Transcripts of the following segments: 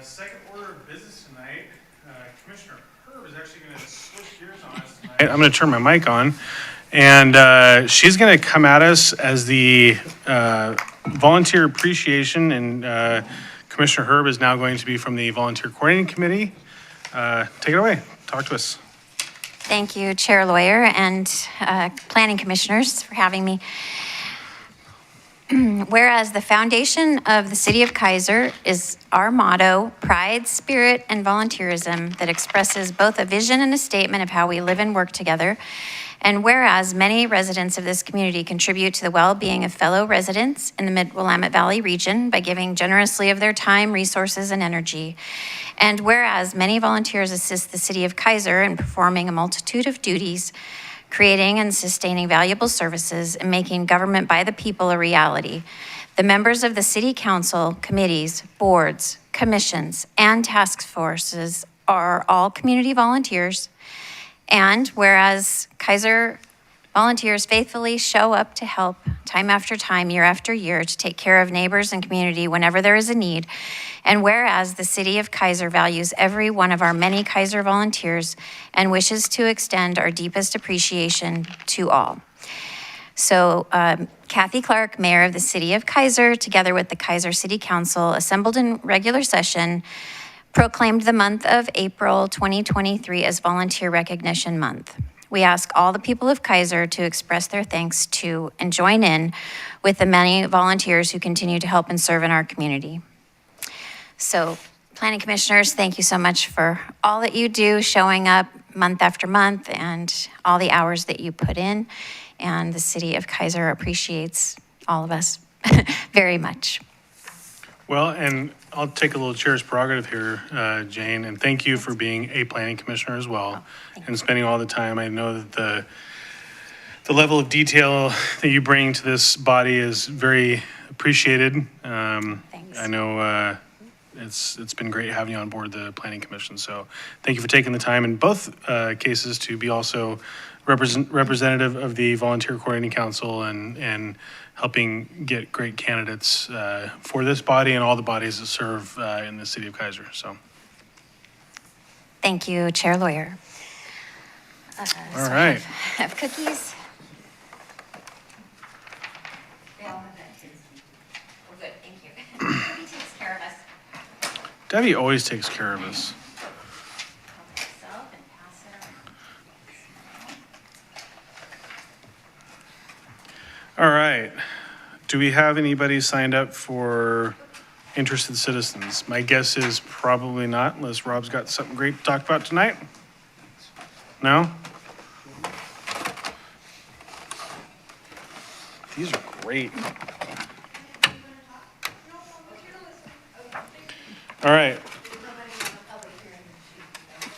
Second order of business tonight, Commissioner Herb is actually going to switch gears on us tonight. I'm going to turn my mic on, and she's going to come at us as the volunteer appreciation, and Commissioner Herb is now going to be from the Volunteer Coordinating Committee. Take it away. Talk to us. Thank you, Chair Lawyer and Planning Commissioners for having me. Whereas the foundation of the City of Keizer is our motto, pride, spirit, and volunteerism that expresses both a vision and a statement of how we live and work together. And whereas many residents of this community contribute to the well-being of fellow residents in the Mid-Willamette Valley region by giving generously of their time, resources, and energy. And whereas many volunteers assist the City of Keizer in performing a multitude of duties, creating and sustaining valuable services, and making government by the people a reality. The members of the City Council, committees, boards, commissions, and task forces are all community volunteers. And whereas Keizer volunteers faithfully show up to help time after time, year after year, to take care of neighbors and community whenever there is a need. And whereas the City of Keizer values every one of our many Keizer volunteers and wishes to extend our deepest appreciation to all. So Kathy Clark, Mayor of the City of Keizer, together with the Keizer City Council, assembled in regular session, proclaimed the month of April 2023 as Volunteer Recognition Month. We ask all the people of Keizer to express their thanks to and join in with the many volunteers who continue to help and serve in our community. So, Planning Commissioners, thank you so much for all that you do, showing up month after month, and all the hours that you put in. And the City of Keizer appreciates all of us very much. Well, and I'll take a little chair's prerogative here, Jane, and thank you for being a planning commissioner as well, and spending all the time. I know that the level of detail that you bring to this body is very appreciated. Thanks. I know it's been great having you on board the planning commission. So thank you for taking the time in both cases to be also representative of the Volunteer Coordinating Council and helping get great candidates for this body and all the bodies that serve in the City of Keizer. So, thank you, Chair Lawyer. all right. Have cookies. We're good, thank you. Debbie takes care of us. Debbie always takes care of us. All right. Do we have anybody signed up for interested citizens? My guess is probably not, unless Rob's got something great to talk about tonight. No? These are great. All right.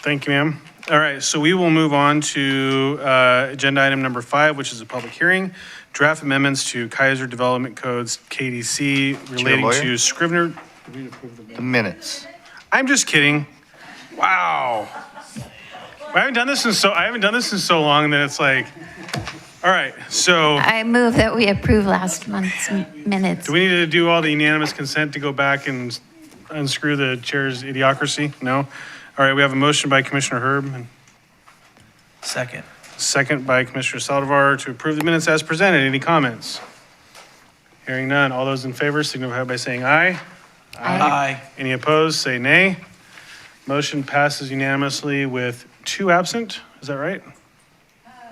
Thank you, ma'am. All right, so we will move on to agenda item number 5, which is a public hearing. Draft amendments to Keizer Development Codes, KDC, relating to Scrivener. The minutes. I'm just kidding. Wow. I haven't done this in so long that it's like, all right, so. I move that we approve last month's minutes. Do we need to do all the unanimous consent to go back and unscrew the chair's idiocracy? No? All right, we have a motion by Commissioner Herb. Second. Second by Commissioner Saldivar to approve the minutes as presented. Any comments? Hearing none. All those in favor signify by saying aye. Aye. Any opposed, say nay. Motion passes unanimously with 2 absent. Is that right?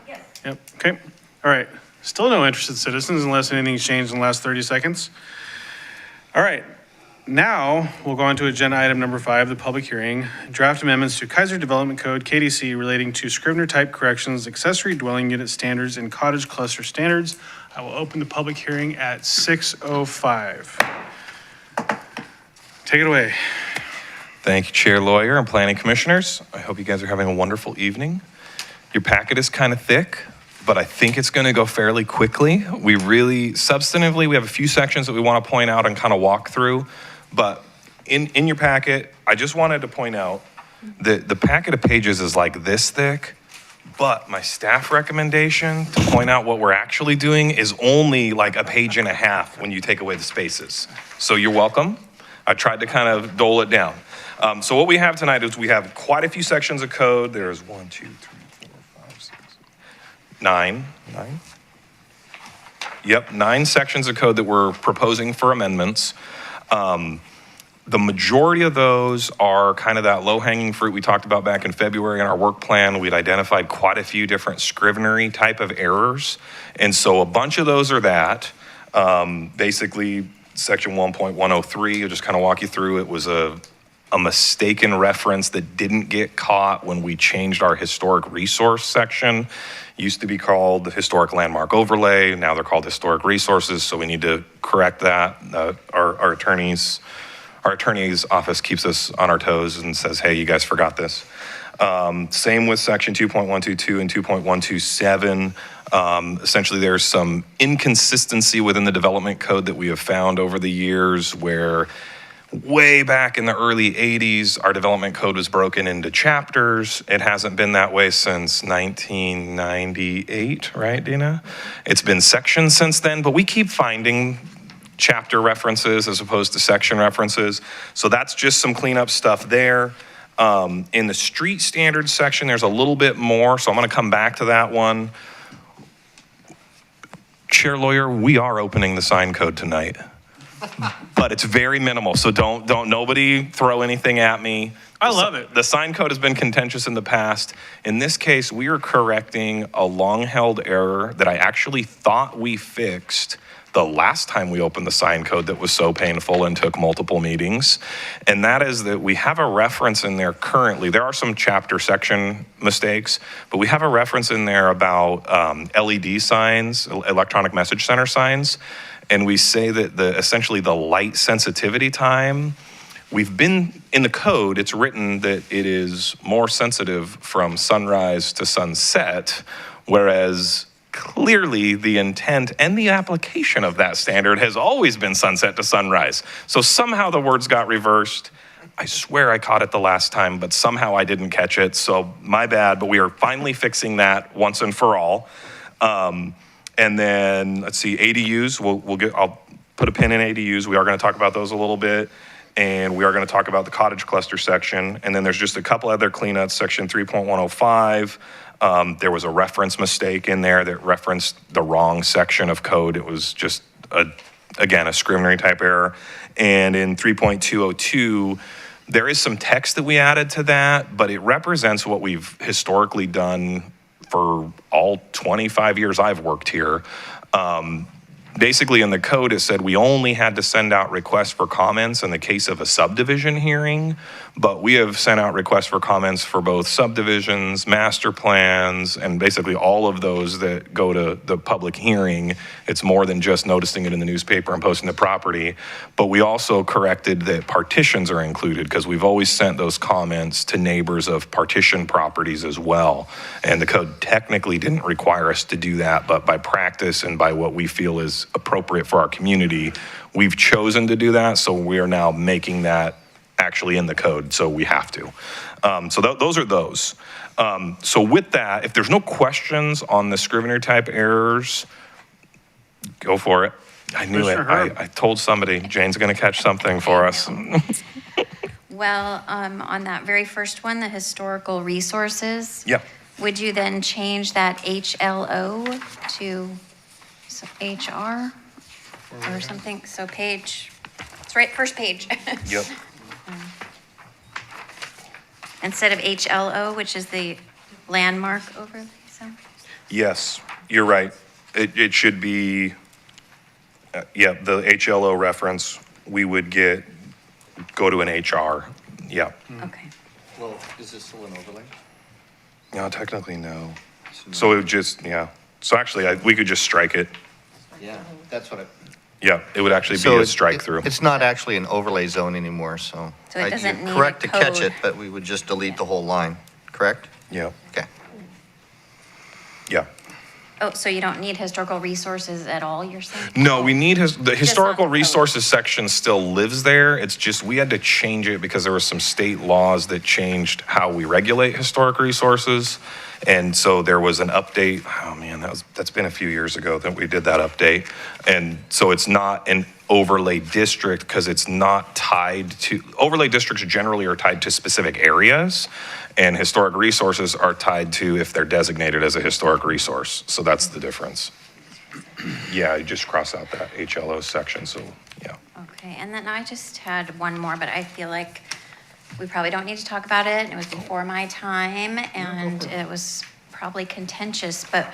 Yes. Yep, okay. All right. Still no interested citizens unless anything's changed in the last 30 seconds. All right. Now, we'll go on to agenda item number 5, the public hearing. Draft amendments to Keizer Development Code, KDC, relating to Scrivener type corrections, accessory dwelling unit standards, and cottage cluster standards. I will open the public hearing at 6:05. Take it away. Thank you, Chair Lawyer and Planning Commissioners. I hope you guys are having a wonderful evening. Your packet is kind of thick, but I think it's going to go fairly quickly. Substantively, we have a few sections that we want to point out and kind of walk through. But in your packet, I just wanted to point out that the packet of pages is like this thick, but my staff recommendation to point out what we're actually doing is only like a page and a half when you take away the spaces. So you're welcome. I tried to kind of dole it down. So what we have tonight is we have quite a few sections of code. There's 1, 2, 3, 4, 5, 6, 9. Yep, 9 sections of code that we're proposing for amendments. The majority of those are kind of that low-hanging fruit we talked about back in February in our work plan. We'd identified quite a few different scrivenery type of errors. And so a bunch of those are that. Basically, section 1.103, I'll just kind of walk you through. It was a mistaken reference that didn't get caught when we changed our historic resource section. Used to be called the historic landmark overlay. Now they're called historic resources. So we need to correct that. Our attorney's office keeps us on our toes and says, hey, you guys forgot this. Same with section 2.122 and 2.127. Essentially, there's some inconsistency within the development code that we have found over the years where way back in the early 80s, our development code was broken into chapters. It hasn't been that way since 1998, right, Dina? It's been sections since then, but we keep finding chapter references as opposed to section references. So that's just some cleanup stuff there. In the street standards section, there's a little bit more, so I'm gonna come back to that one. Chair Lawyer, we are opening the sign code tonight, but it's very minimal, so don't nobody throw anything at me. I love it. The sign code has been contentious in the past. In this case, we are correcting a long-held error that I actually thought we fixed the last time we opened the sign code that was so painful and took multiple meetings. And that is that we have a reference in there currently. There are some chapter section mistakes, but we have a reference in there about LED signs, electronic message center signs. And we say that essentially the light sensitivity time, we've been, in the code, it's written that it is more sensitive from sunrise to sunset, whereas clearly the intent and the application of that standard has always been sunset to sunrise. So somehow the words got reversed. I swear I caught it the last time, but somehow I didn't catch it. So my bad, but we are finally fixing that once and for all. And then let's see, ADUs, I'll put a pin in ADUs. We are going to talk about those a little bit. And we are going to talk about the cottage cluster section. And then there's just a couple other cleanups, section 3.105. There was a reference mistake in there that referenced the wrong section of code. It was just, again, a scrivenery type error. And in 3.202, there is some text that we added to that, but it represents what we've historically done for all 25 years I've worked here. Basically, in the code, it said we only had to send out requests for comments in the case of a subdivision hearing, but we have sent out requests for comments for both subdivisions, master plans, and basically all of those that go to the public hearing. It's more than just noticing it in the newspaper and posting the property, but we also corrected that partitions are included because we've always sent those comments to neighbors of partition properties as well. And the code technically didn't require us to do that, but by practice and by what we feel is appropriate for our community, we've chosen to do that, so we are now making that actually in the code, so we have to. So those are those. So with that, if there's no questions on the scrivener type errors, go for it. I knew it. I told somebody Jane's going to catch something for us. Well, on that very first one, the historical resources. Yep. Would you then change that HLO to HR or something? So page, it's right, first page. Yep. Instead of HLO, which is the landmark overlay zone? Yes, you're right. It should be, yeah, the HLO reference, we would go to an HR. Yeah. Okay. Well, is this still an overlay? No, technically, no. So it would just, yeah. So actually, we could just strike it. Yeah, that's what Yeah, it would actually be So a strike through. It's not actually an overlay zone anymore, so. So it doesn't you're need a correct to catch code. it, but we would just delete the whole line, correct? Yeah, Okay. yeah. Oh, so you don't need historical resources at all, you're saying? No, we need the historical code. resources section still lives there. It's just we had to change it because there were some state laws that changed how we regulate historic resources. And so there was an update. Oh man, that's been a few years ago that we did that update. And so it's not an overlay district because it's not tied to, overlay districts generally are tied to specific areas, and historic resources are tied to if they're designated as a historic resource. So that's the difference. Yeah, you just cross out that HLO section, so yeah. Okay, and then I just had one more, but I feel like we probably don't need to talk about it. It was before my time, and it was probably contentious, but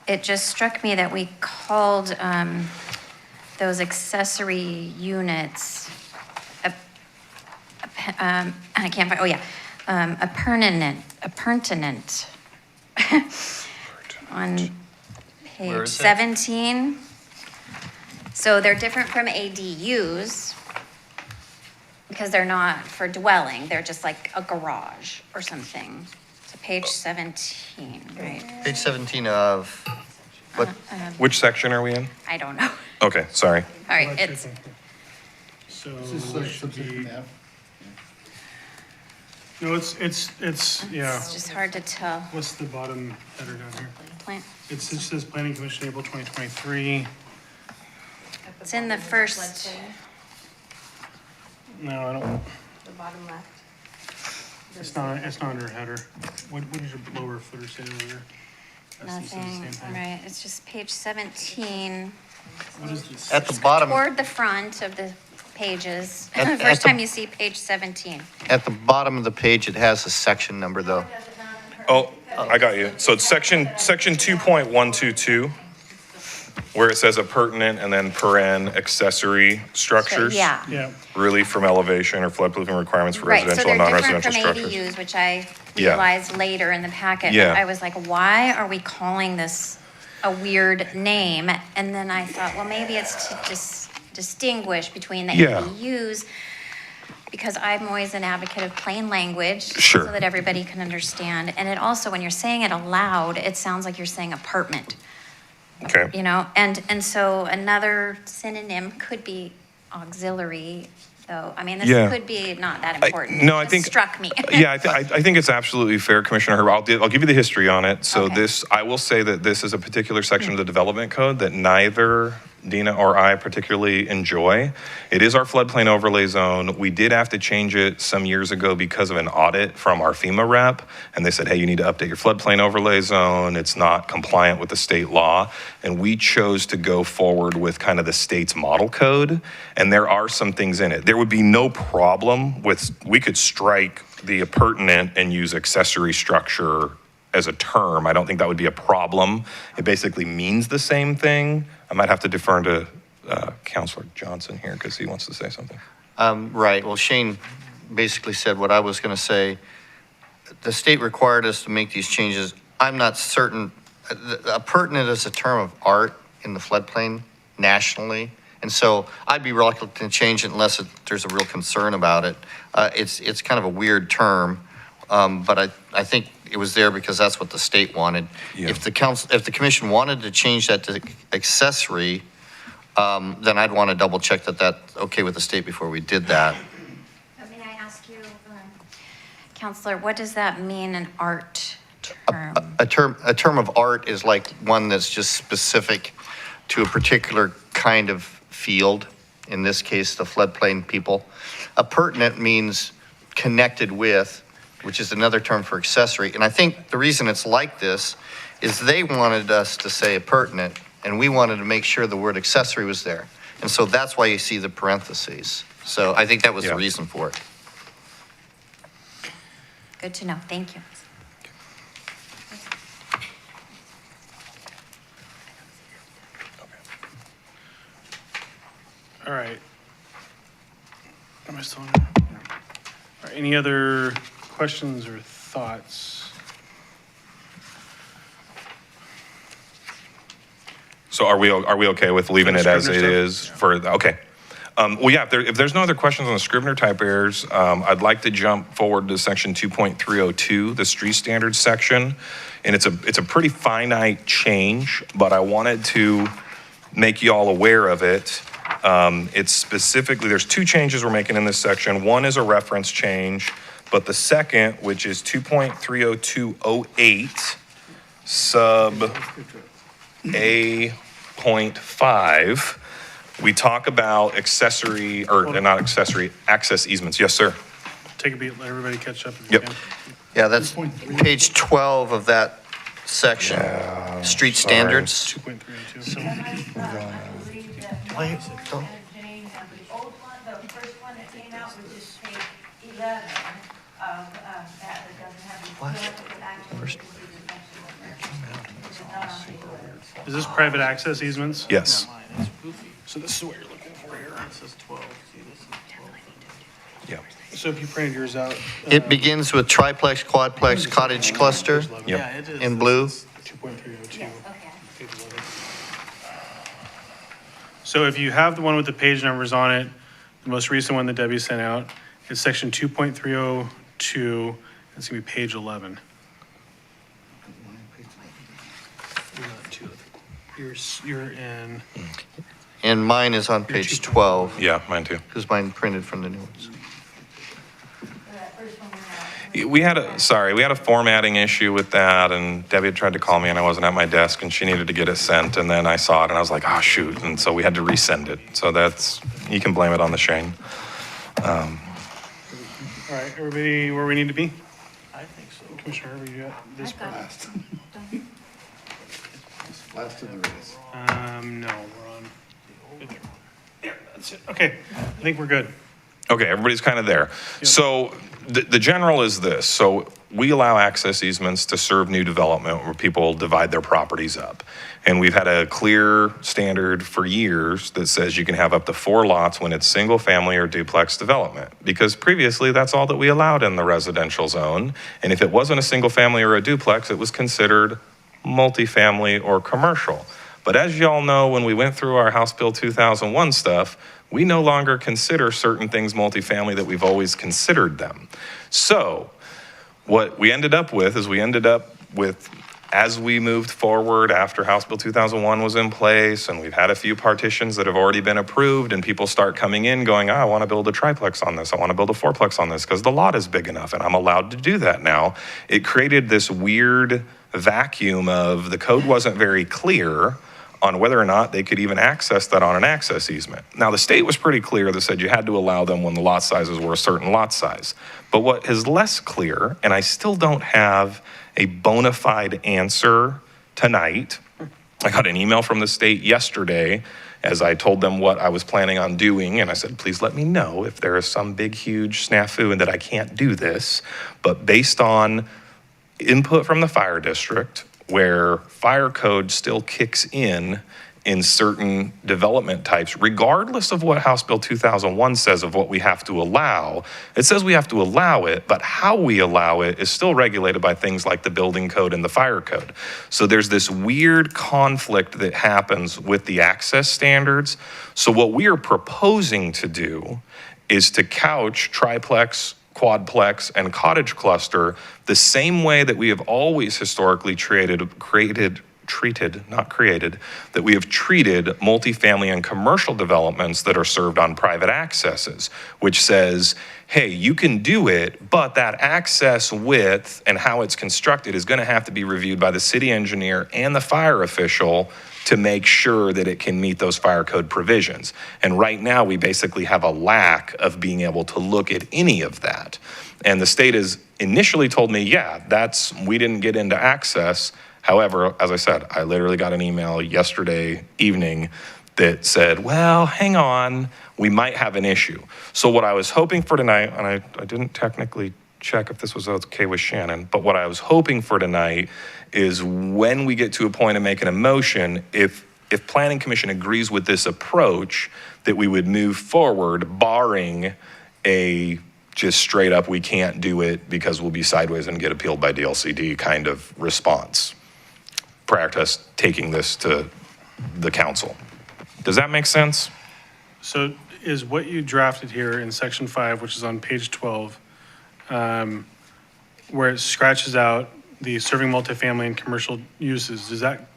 it just struck me that we called those accessory units, I can't find, oh yeah, appurtenant on Where page is it? 17. So they're different from ADUs because they're not for dwelling. They're just like a garage or something. So page 17, right? Page 17 of, what, Which section are we in? I don't know. Okay, sorry. All right, it's, So it should be, no, it's, yeah. it's just hard to tell. What's the bottom header down here? Plant- It says Planning Commission, April 2023. It's in the first, No, I don't, The bottom left. it's not under a header. What does your lower footer say over there? That says the nothing, same thing. right, it's just page 17. What is this? at the bottom, Toward the front of the pages. At First the- time you see page 17. at the bottom of the page, it has a section number though. Oh, I got you. So it's section 2.122, where it says appurtenant and then paren accessory So, structures. yeah. Yeah, Relief from elevation or floodplain requirements for Right, so residential and they're different non-residential from structures. ADUs, which I Yeah. realized later in the packet. Yeah. I was like, why are we calling this a weird name? And then I thought, well, maybe it's to just distinguish between the Yeah. ADUs, because I'm always an advocate of plain language. Sure. So that everybody can understand. And it also, when you're saying it aloud, it sounds like you're saying apartment, Okay. you know? And so another synonym could be auxiliary, though. I mean, this Yeah. could be not that important. no, I It just think- struck me. Yeah, I think it's absolutely fair, Commissioner Herb. I'll give you the history on it. So Okay. I will say that this is a particular section of the development code that neither Dina or I particularly enjoy. It is our floodplain overlay zone. We did have to change it some years ago because of an audit from our FEMA rep. And they said, hey, you need to update your floodplain overlay zone. It's not compliant with the state law. And we chose to go forward with kind of the state's model code. And there are some things in it. There would be no problem with, we could strike the appurtenant and use accessory structure as a term. I don't think that would be a problem. It basically means the same thing. I might have to defer to Counselor Johnson here because he wants to say something. Right, well, Shane basically said what I was going to say. The state required us to make these changes. I'm not certain, appurtenant is a term of art in the floodplain nationally. And so I'd be reluctant to change it unless there's a real concern about it. It's kind of a weird term, but I think it was there because that's what the state wanted. Yeah. If the commission wanted to change that to accessory, then I'd want to double check that that's okay with the state before we did that. May I ask you, Counselor, what does that mean, an art term? A term of art is like one that's just specific to a particular kind of field, in this case, the floodplain people. Appurtenant means connected with, which is another term for accessory. And I think the reason it's like this is they wanted us to say appurtenant, and we wanted to make sure the word accessory was there. And so that's why you see the parentheses. So I think that was the Yeah. reason for it. Good to know, thank you. all right. Am I still on? Yeah. All right, any other questions or thoughts? So are we okay with leaving For it the as it Scrivener is stuff? for, okay. Well, yeah, if there's no other questions on the Scrivener type errors, I'd like to jump forward to section 2.302, the street standards section. And it's a pretty finite change, but I wanted to make you all aware of it. It's specifically, there's two changes we're making in this section. One is a reference change, but the second, which is 2.30208, sub A.5, we talk about accessory, or not accessory, access easements. Yes, sir. Take a beat, let everybody catch up if you Yep. can. Yeah, that's page 12 of that section. Street standards. 2.302. Wait, don't- The old one, the first one that came out was just page 11 of that doesn't have the. What? Is this private access easements? Yes. So this is what you're looking for here. This is 12. See, this is 12. Yeah. So if you printed yours out. It begins with triplex, quadplex, cottage cluster Yep. Yeah, it is. in blue. 2.302. Okay. page 11. So if you have the one with the page numbers on it, the most recent one that Debbie sent out, is section 2.302, it's gonna be page 11. You're in, And mine is on page 12, Yeah, mine too. because mine printed from the new ones. We had a formatting issue with that, and Debbie had tried to call me, and I wasn't at my desk, and she needed to get it sent, and then I saw it, and I was like, oh, shoot, and so we had to resend it. So you can blame it on the Shane. all right, everybody where we need to be? I think so. Commissioner, Herbert, you got this part? Last in the race. No, we're on. Yeah, that's it. Okay, I think we're good. Okay, everybody's kind of there. So the general is this. So we allow access easements to serve new development where people divide their properties up. And we've had a clear standard for years that says you can have up to 4 lots when it's single family or duplex development. Because previously that's all that we allowed in the residential zone. And if it wasn't a single family or a duplex, it was considered multifamily or commercial. But as y'all know, when we went through our House Bill 2001 stuff, we no longer consider certain things multifamily that we've always considered them. So what we ended up with, as we moved forward after House Bill 2001 was in place, and we've had a few partitions that have already been approved, and people start coming in going, I want to build a triplex on this, I want to build a fourplex on this, because the lot is big enough, and I'm allowed to do that now. It created this weird vacuum of the code wasn't very clear on whether or not they could even access that on an access easement. Now, the state was pretty clear that said you had to allow them when the lot sizes were a certain lot size. But what is less clear, and I still don't have a bona fide answer tonight, I got an email from the state yesterday as I told them what I was planning on doing, and I said, please let me know if there is some big, huge snafu and that I can't do this. But based on input from the fire district, where fire code still kicks in certain development types, regardless of what House Bill 2001 says of what we have to allow. It says we have to allow it, but how we allow it is still regulated by things like the building code and the fire code. So there's this weird conflict that happens with the access standards. So what we are proposing to do is to couch triplex, quadplex, and cottage cluster the same way that we have always historically treated multifamily and commercial developments that are served on private accesses, which says, hey, you can do it, but that access width and how it's constructed is going to have to be reviewed by the city engineer and the fire official to make sure that it can meet those fire code provisions. And right now, we basically have a lack of being able to look at any of that. And the state has initially told me, yeah, we didn't get into access. However, as I said, I literally got an email yesterday evening that said, well, hang on, we might have an issue. So what I was hoping for tonight, and I didn't technically check if this was okay with Shannon, but what I was hoping for tonight is when we get to a point of making a motion, if Planning Commission agrees with this approach, that we would move forward, barring a just straight up, we can't do it because we'll be sideways and get appealed by DLCD kind of response prior to us taking this to the council. Does that make sense? So is what you drafted here in section 5, which is on page 12, where it scratches out the serving multifamily and commercial uses, does that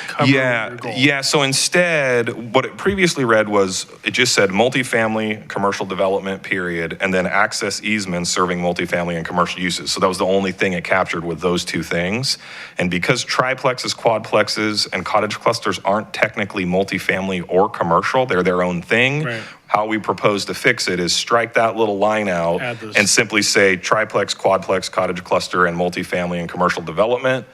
cover your goal? Yeah. So instead, what it previously read was, it just said multifamily commercial development, period, and then access easements serving multifamily and commercial uses. So that was the only thing it captured with those two things. And because triplexes, quadplexes, and cottage clusters aren't technically multifamily or commercial, they're their own thing. Right. How we propose to fix it is strike that little line out Add those. and simply say triplex, quadplex, cottage cluster, and multifamily and commercial development.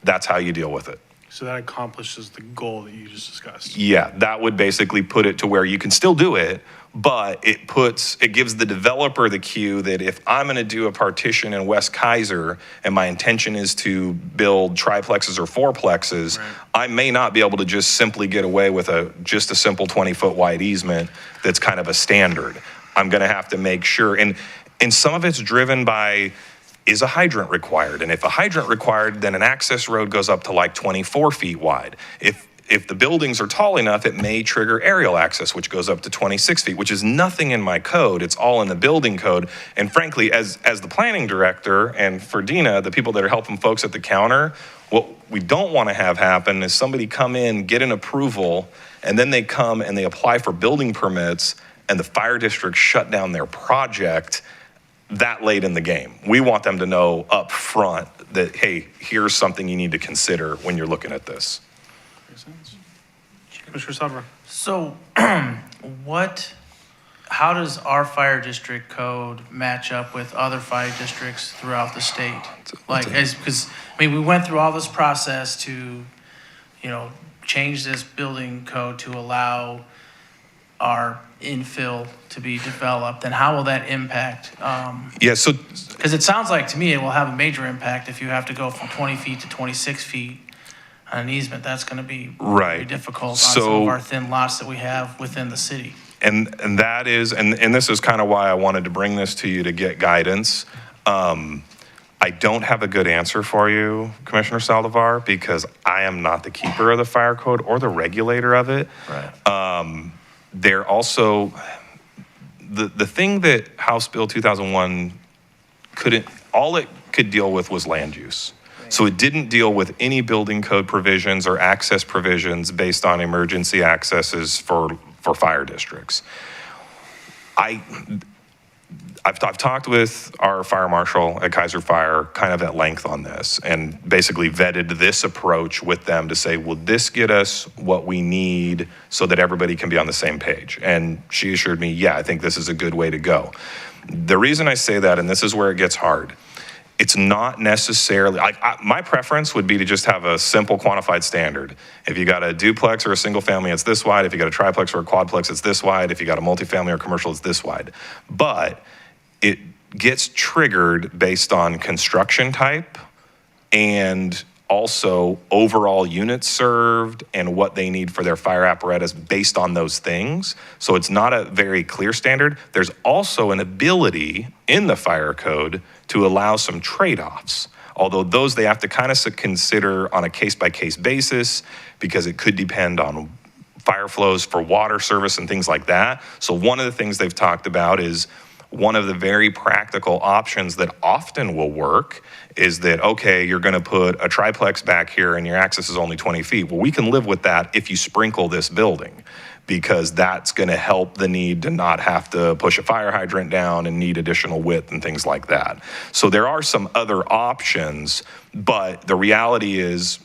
That's how you deal with it. So that accomplishes the goal that you just discussed. Yeah, that would basically put it to where you can still do it, but it gives the developer the cue that if I'm going to do a partition in West Keizer and my intention is to build triplexes or fourplexes, Right. I may not be able to just simply get away with just a simple 20-foot wide easement that's kind of a standard. I'm going to have to make sure, and some of it's driven by, is a hydrant required? And if a hydrant required, then an access road goes up to like 24 feet wide. If the buildings are tall enough, it may trigger aerial access, which goes up to 26 feet, which is nothing in my code. It's all in the building code. And frankly, as the planning director and for Dina, the people that are helping folks at the counter, what we don't want to have happen is somebody come in, get an approval, and then they come and they apply for building permits, and the fire district shut down their project that late in the game. We want them to know up front that, hey, here's something you need to consider when you're looking at this. Makes sense. Commissioner Salver. So how does our fire district code match up with other fire districts throughout the state? Because we went through all this process to, change this building code to allow our infill to be developed, and how will that impact? Yeah, so Because it sounds like to me it will have a major impact if you have to go from 20 feet to 26 feet on an easement. That's going to be Right. very difficult on So- some of our thin lots that we have within the city. And that is, and this is kind of why I wanted to bring this to you to get guidance. I don't have a good answer for you, Commissioner Saldivar, because I am not the keeper of the fire code or the regulator of it. Right. They're also, the thing that House Bill 2001 all it could deal with was land use. So it didn't deal with any building code provisions or access provisions based on emergency accesses for fire districts. I've talked with our fire marshal at Keizer Fire kind of at length on this, and basically vetted this approach with them to say, will this get us what we need so that everybody can be on the same page? And she assured me, yeah, I think this is a good way to go. The reason I say that, and this is where it gets hard, it's not necessarily, my preference would be to just have a simple quantified standard. If you got a duplex or a single family, it's this wide. If you got a triplex or a quadplex, it's this wide. If you got a multifamily or commercial, it's this wide. But it gets triggered based on construction type and also overall units served and what they need for their fire apparatus based on those things. So it's not a very clear standard. There's also an ability in the fire code to allow some trade-offs, although those they have to kind of consider on a case-by-case basis because it could depend on fire flows for water service and things like that. So one of the things they've talked about is one of the very practical options that often will work is that, okay, you're going to put a triplex back here and your access is only 20 feet. Well, we can live with that if you sprinkle this building, because that's going to help the need to not have to push a fire hydrant down and need additional width and things like that. So there are some other options, but the reality is,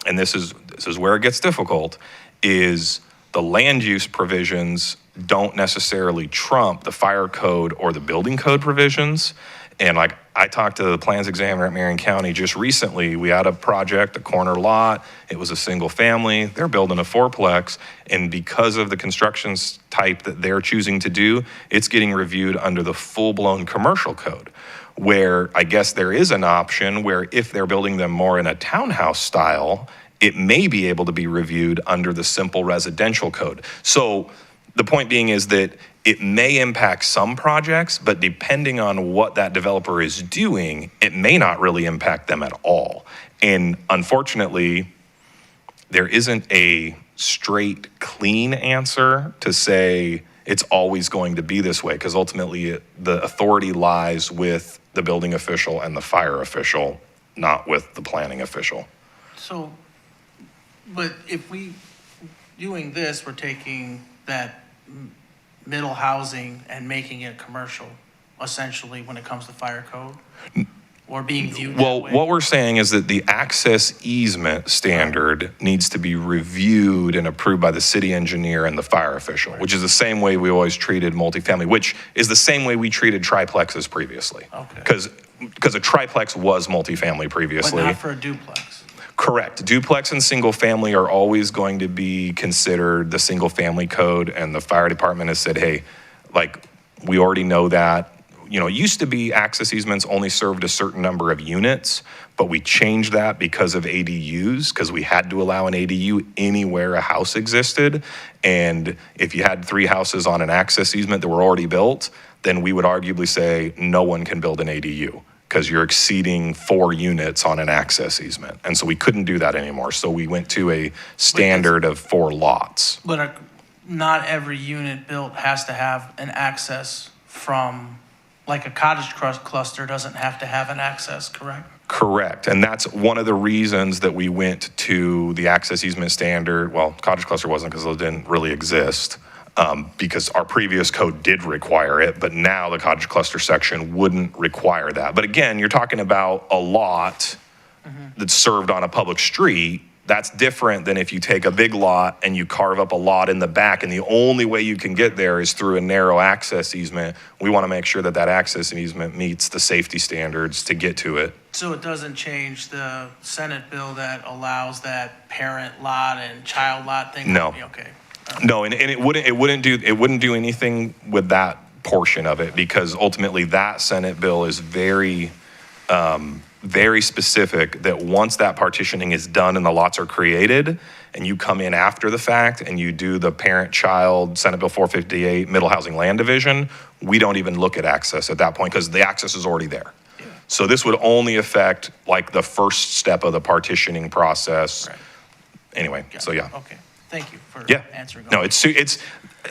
and this is where it gets difficult, is the land use provisions don't necessarily trump the fire code or the building code provisions. And like I talked to the plans examiner at Marion County just recently. We had a project, a corner lot. It was a single family. They're building a fourplex. And because of the construction type that they're choosing to do, it's getting reviewed under the full-blown commercial code, where I guess there is an option where if they're building them more in a townhouse style, it may be able to be reviewed under the simple residential code. So the point being is that it may impact some projects, but depending on what that developer is doing, it may not really impact them at all. And unfortunately, there isn't a straight, clean answer to say it's always going to be this way, because ultimately the authority lies with the building official and the fire official, not with the planning official. So But if we, doing this, we're taking that middle housing and making it commercial, essentially, when it comes to fire code? Or being viewed that Well, way? what we're saying is that the access easement standard needs to be reviewed and approved by the city engineer and the fire official, which is the same way we always treated multifamily, which is the same way we treated triplexes previously. Okay. Because a triplex was multifamily But previously. not for a duplex? Correct. Duplex and single family are always going to be considered the single family code, and the fire department has said, hey, like, we already know that. You know, it used to be access easements only served a certain number of units, but we changed that because of ADUs, because we had to allow an ADU anywhere a house existed. And if you had 3 houses on an access easement that were already built, then we would arguably say no one can build an ADU because you're exceeding 4 units on an access easement. And so we couldn't do that anymore. So we went to a standard of 4 lots. But not every unit built has to have an access from, like a cottage cluster doesn't have to have an access, correct? Correct. And that's one of the reasons that we went to the access easement standard. Well, cottage cluster wasn't because those didn't really exist, because our previous code did require it, but now the cottage cluster section wouldn't require that. But again, you're talking about a lot that's served on a public street. That's different than if you take a big lot and you carve up a lot in the back, and the only way you can get there is through a narrow access easement. We want to make sure that that access easement meets the safety standards to get to it. So it doesn't change the Senate bill that allows that parent lot and child lot thing? No. Okay. No, and it wouldn't do anything with that portion of it, because ultimately that Senate bill is very specific that once that partitioning is done and the lots are created, and you come in after the fact and you do the parent-child Senate Bill 458 Middle Housing Land Division, we don't even look at access at that point because the access is already there. Yeah. So this would only affect like the first step of the partitioning process. Right. Anyway, so yeah. Okay, thank you for Yeah. answering. No, it's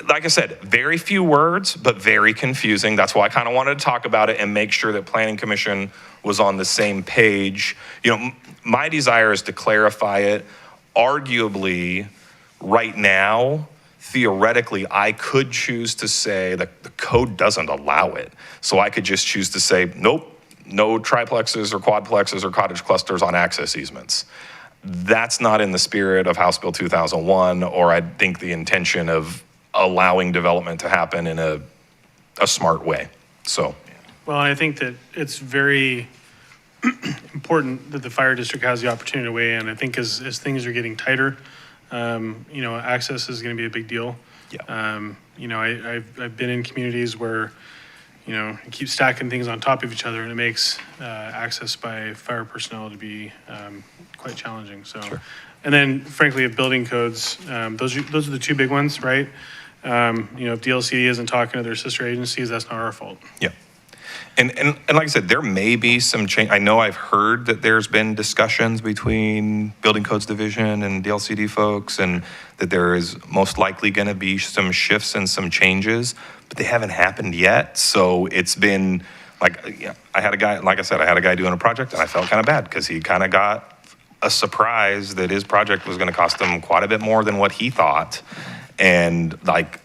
like I said, very few words, but very confusing. That's why I kind of wanted to talk about it and make sure that Planning Commission was on the same page. You know, my desire is to clarify it. Arguably, right now, theoretically, I could choose to say that the code doesn't allow it. So I could just choose to say, nope, no triplexes or quadplexes or cottage clusters on access easements. That's not in the spirit of House Bill 2001, or I think the intention of allowing development to happen in a smart way. So, Well, I think that it's very important that the fire district has the opportunity to weigh in. I think as things are getting tighter, you know, access is going to be a big deal. yeah. You know, I've been in communities where, you know, you keep stacking things on top of each other, and it makes access by fire personnel to be quite challenging. So, and then frankly, if building codes, those are the 2 big ones, right? You know, if DLCD isn't talking to their sister agencies, that's not our fault. Yeah. And like I said, there may be some change. I know I've heard that there's been discussions between Building Codes Division and DLCD folks, and that there is most likely going to be some shifts and some changes, but they haven't happened yet. So it's been like, yeah, I had a guy doing a project, and I felt kind of bad because he kind of got a surprise that his project was going to cost him quite a bit more than what he thought. And like,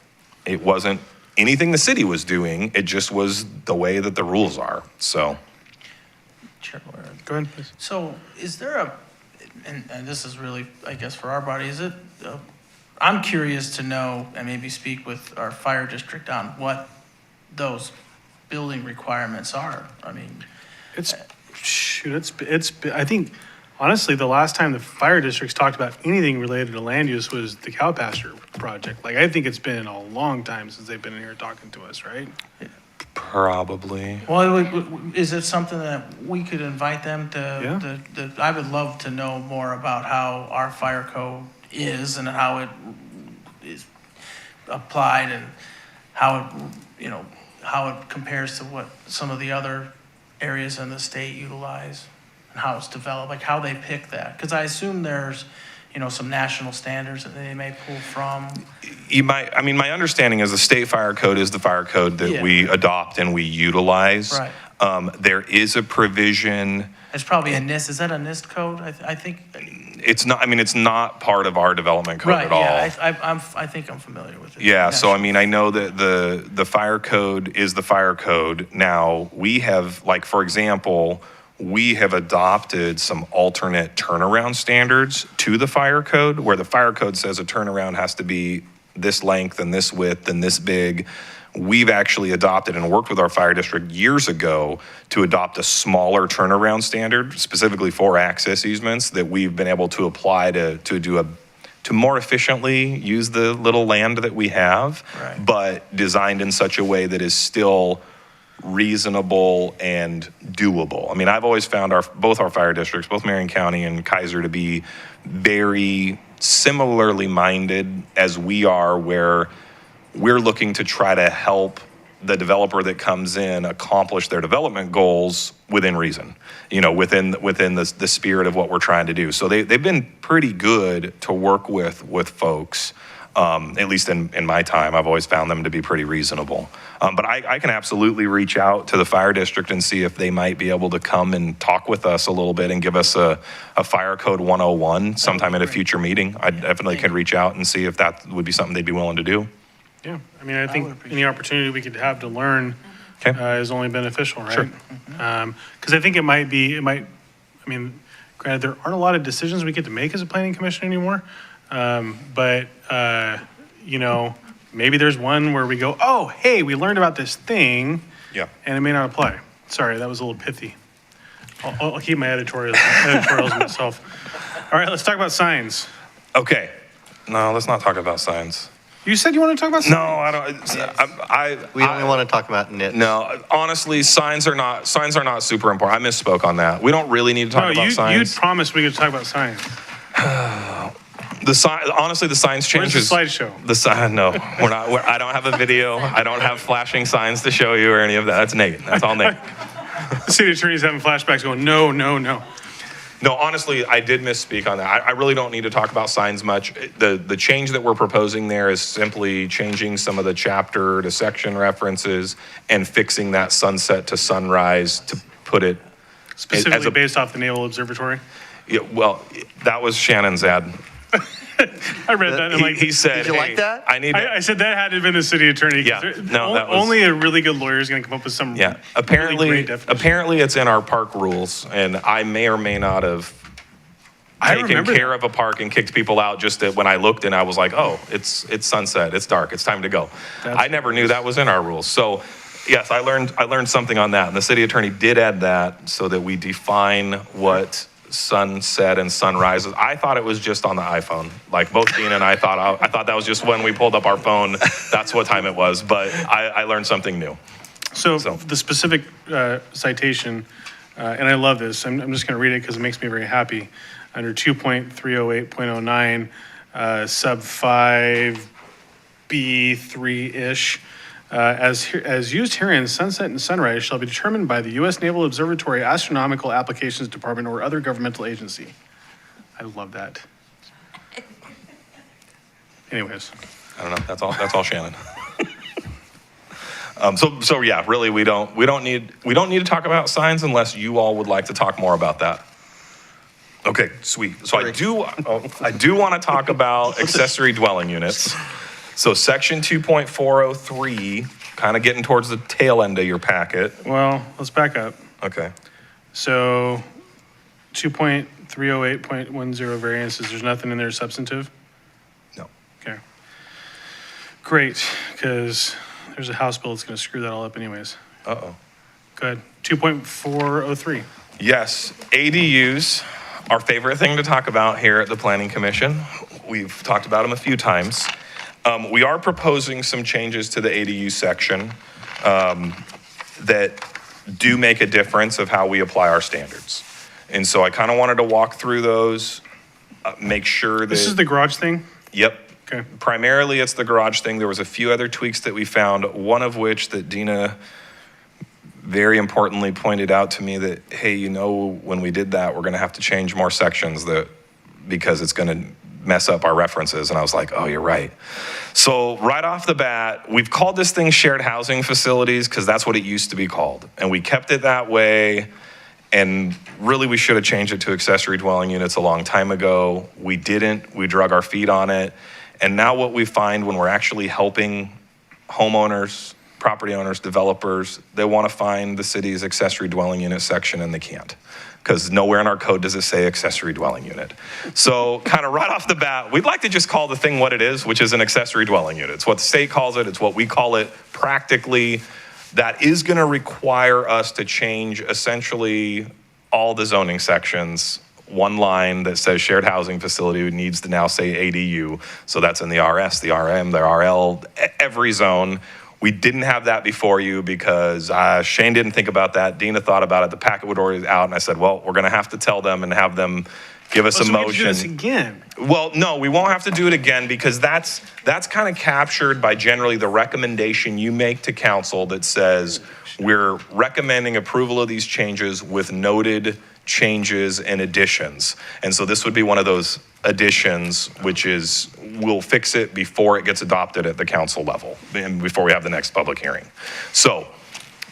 it wasn't anything the city was doing, it just was the way that the rules are, so. Chair Lawyer. Go ahead, please. So is there and this is really, I guess, for our body, is it, I'm curious to know, and maybe speak with our fire district on what those building requirements are. I mean, I think, honestly, the last time the fire districts talked about anything related to land use was the cow pasture project. Like, I think it's been a long time since they've been in here talking to us, right? Probably. well, is it something that we could invite them to? Yeah. I would love to know more about how our fire code is and how it is applied and how it, you know, how it compares to what some of the other areas in the state utilize and how it's developed, like how they pick that. Because I assume there's, you know, some national standards that they may pull from. My understanding is the state fire code is the fire code that we adopt and we utilize. Right. There is a provision. It's probably a NIST, is that a NIST code? I think. It's not, I mean, it's not part of our development code Right, at all. yeah, I think I'm familiar with it. Yeah, so I mean, I know that the fire code is the fire code. Now, we have, like, for example, we have adopted some alternate turnaround standards to the fire code, where the fire code says a turnaround has to be this length and this width and this big. We've actually adopted and worked with our fire district years ago to adopt a smaller turnaround standard specifically for access easements that we've been able to apply to more efficiently use the little land that we have, Right. but designed in such a way that is still reasonable and doable. I mean, I've always found both our fire districts, both Marion County and Keizer, to be very similarly minded as we are, where we're looking to try to help the developer that comes in accomplish their development goals within reason, within the spirit of what we're trying to do. So they've been pretty good to work with folks. At least in my time, I've always found them to be pretty reasonable. But I can absolutely reach out to the fire district and see if they might be able to come and talk with us a little bit and give us a fire code 101 sometime at a future meeting. I definitely could reach out and see if that would be something they'd be willing to do. Yeah, I mean, I think appreciate any opportunity we could have to learn Okay. is only beneficial, right? Sure. Because I think it might, I mean, granted, there aren't a lot of decisions we get to make as a planning commission anymore. But maybe there's one where we go, oh, hey, we learned about this thing, Yeah. and it may not apply. Sorry, that was a little pithy. I'll keep my editorials myself. All right, let's talk about signs. Okay. No, let's not talk about signs. You said you want to talk about signs? No, I don't. We only want to talk about nits. No, honestly, signs are not super important. I misspoke on that. We don't really need to talk No, about you signs. promised we could talk about signs. Honestly, the signs Where's the changes. slideshow? The sign, no, we're not. I don't have a video. I don't have flashing signs to show you or any of that. That's Nate. That's all Nate. The city attorney's having flashbacks going, no, no, no. No, honestly, I did misspeak on that. I really don't need to talk about signs much. The change that we're proposing there is simply changing some of the chapter to section references and fixing that sunset to sunrise to put it Specifically based off the Naval Observatory. Yeah, well, that was Shannon's ad. I read that and I'm like, He said, Did you like "Hey, that?" I need." I said that had to have been the city attorney. 'cause Yeah, no, that was- only a really good lawyer is going to come up with some Yeah, really great definition. apparently it's in our park rules, and I may or may not have I taken remember care that. of a park and kicked people out just that when I looked and I was like, oh, it's sunset, it's dark, it's time to go. That's I never knew that was in our rules. So yes, I learned something on that, and the city attorney did add that so that we define what sunset and sunrise is. I thought it was just on the iPhone. Like both Dean and I thought that was just when we pulled up our phone, that's what time it was, but I learned something new. So So- the specific citation, and I love this, I'm just going to read it because it makes me very happy. Under 2.308.09, sub 5B3-ish, as used herein, sunset and sunrise shall be determined by the U.S. Naval Observatory Astronomical Applications Department or other governmental agency. I love that. Anyways, I don't know. That's all Shannon. So yeah, really, we don't need to talk about signs unless you all would like to talk more about that. Okay, sweet. So I do want to talk about accessory dwelling units. So section 2.403, kind of getting towards the tail end of your packet. well, let's back up. Okay. So 2.308.10 variances, there's nothing in there substantive? No. Okay. Great, because there's a House bill that's going to screw that all up anyways. Uh-oh. Go ahead. 2.403. Yes, ADUs, our favorite thing to talk about here at the Planning Commission. We've talked about them a few times. We are proposing some changes to the ADU section that do make a difference of how we apply our standards. And so I kind of wanted to walk through those, make sure that. This is the garage thing? Yep. Okay. Primarily, it's the garage thing. There was a few other tweaks that we found, one of which that Dina very importantly pointed out to me that, hey, when we did that, we're going to have to change more sections because it's going to mess up our references. And I was like, oh, you're right. So right off the bat, we've called this thing shared housing facilities because that's what it used to be called. And we kept it that way. And really, we should have changed it to accessory dwelling units a long time ago. We didn't. We drug our feet on it. And now what we find when we're actually helping homeowners, property owners, developers, they want to find the city's accessory dwelling unit section and they can't. Because nowhere in our code does it say accessory dwelling unit. So kind of right off the bat, we'd like to just call the thing what it is, which is an accessory dwelling unit. It's what the state calls it. It's what we call it practically. That is going to require us to change essentially all the zoning sections. One line that says shared housing facility needs to now say ADU. So that's in the RS, the RM, the RL, every zone. We didn't have that before you because Shane didn't think about that. Dina thought about it. The packet would already out, and I said, well, we're going to have to tell them and have them give us a So we have to do motion. this again. Well, no, we won't have to do it again because that's kind of captured by generally the recommendation you make to council that says we're recommending approval of these changes with noted changes and additions. And so this would be one of those additions, which is we'll fix it before it gets adopted at the council level and before we have the next public hearing. So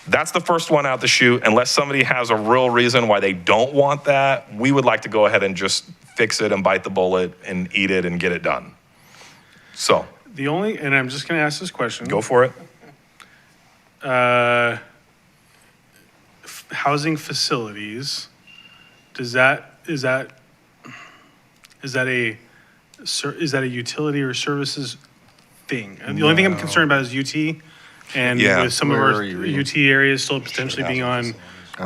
that's the first one out the chute. Unless somebody has a real reason why they don't want that, we would like to go ahead and just fix it and bite the bullet and eat it and get it done. So The only, and I'm just going to ask this question. go for it. Housing facilities, is that a utility or services thing? And the only thing I'm concerned about is UT, and Yeah. with some of Where our are you reading? UT areas still potentially being on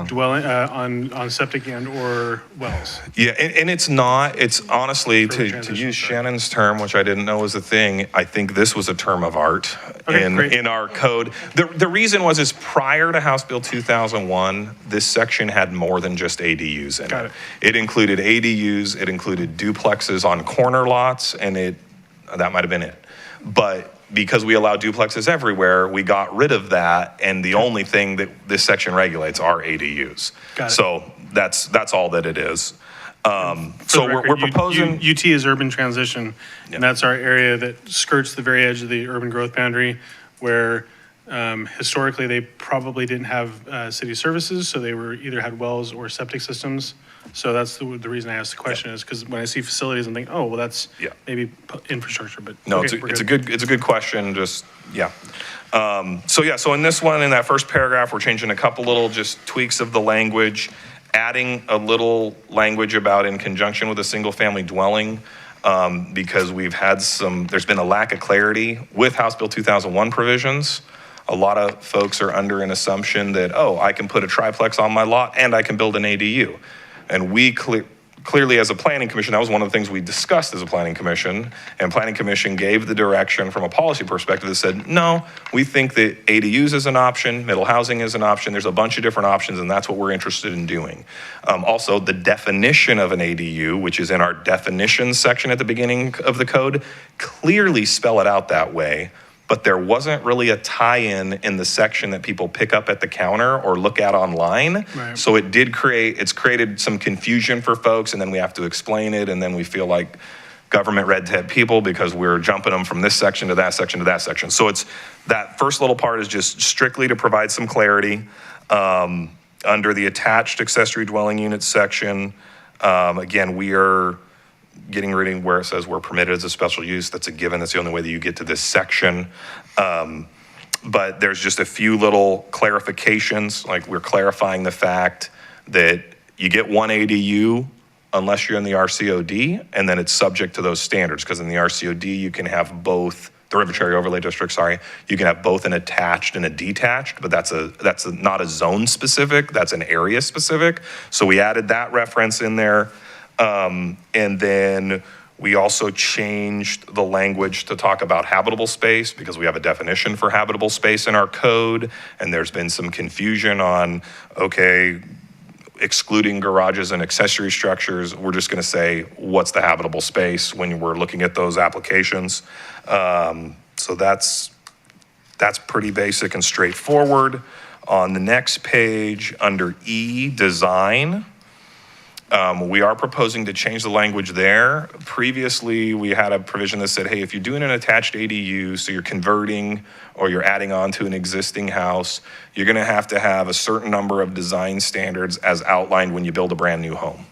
dwelling, on septic and or wells. Yeah, and it's not, it's honestly, For the to transition, use sorry. Shannon's term, which I didn't know was a thing, I think this was a term of art Okay, great. in our code. The reason is prior to House Bill 2001, this section had more than just ADUs in Got it. it. It included ADUs, it included duplexes on corner lots, and that might have been it. But because we allow duplexes everywhere, we got rid of that, and the only thing that this section regulates are ADUs. Got it. So that's all that it is. So For the we're record, proposing. UT is urban transition, Yeah. and that's our area that skirts the very edge of the urban growth boundary, where historically they probably didn't have city services, so they were either had wells or septic systems. So that's the reason I asked the question is because when I see facilities, I'm thinking, oh, well, that's Yeah. maybe infrastructure, but No, okay, it's a good question, just, yeah. So in this one, in that first paragraph, we're changing a couple little just tweaks of the language, adding a little language about in conjunction with a single-family dwelling, because there's been a lack of clarity with House Bill 2001 provisions. A lot of folks are under an assumption that, oh, I can put a triplex on my lot and I can build an ADU. And we clearly, as a planning commission, that was one of the things we discussed as a planning commission. And planning commission gave the direction from a policy perspective that said, no, we think that ADUs is an option, middle housing is an option. There's a bunch of different options, and that's what we're interested in doing. Also, the definition of an ADU, which is in our definitions section at the beginning of the code, clearly spell it out that way. But there wasn't really a tie-in in the section that people pick up at the counter or look at online. Right. So it's created some confusion for folks, and then we have to explain it, and then we feel like government red tape people because we're jumping them from this section to that section to that section. So it's that first little part is just strictly to provide some clarity. Under the attached accessory dwelling unit section, again, we are getting rid of where it says we're permitted as a special use. That's a given. That's the only way that you get to this section. But there's just a few little clarifications, like we're clarifying the fact that you get one ADU unless you're in the RCOD, and then it's subject to those standards, because in the RCOD, you can have both, the River Cherry Overlay District, you can have both an attached and a detached, but that's not a zone specific, that's an area specific. So we added that reference in there. And then we also changed the language to talk about habitable space because we have a definition for habitable space in our code. And there's been some confusion on, okay, excluding garages and accessory structures, we're just going to say, what's the habitable space when we're looking at those applications? So that's pretty basic and straightforward. On the next page, under E, design, We are proposing to change the language there. Previously, we had a provision that said, hey, if you're doing an attached ADU, so you're converting or you're adding on to an existing house, you're gonna have to have a certain number of design standards as outlined when you build a brand new home.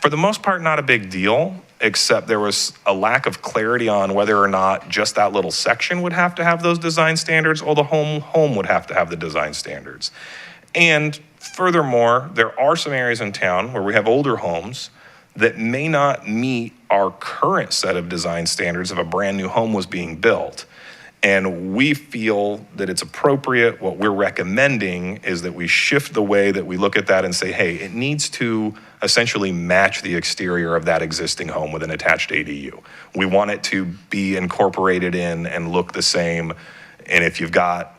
For the most part, not a big deal, except there was a lack of clarity on whether or not just that little section would have to have those design standards or the home would have to have the design standards. And furthermore, there are some areas in town where we have older homes that may not meet our current set of design standards if a brand new home was being built. And we feel that it's appropriate. What we're recommending is that we shift the way that we look at that and say, hey, it needs to essentially match the exterior of that existing home with an attached ADU. We want it to be incorporated in and look the same. And if you've got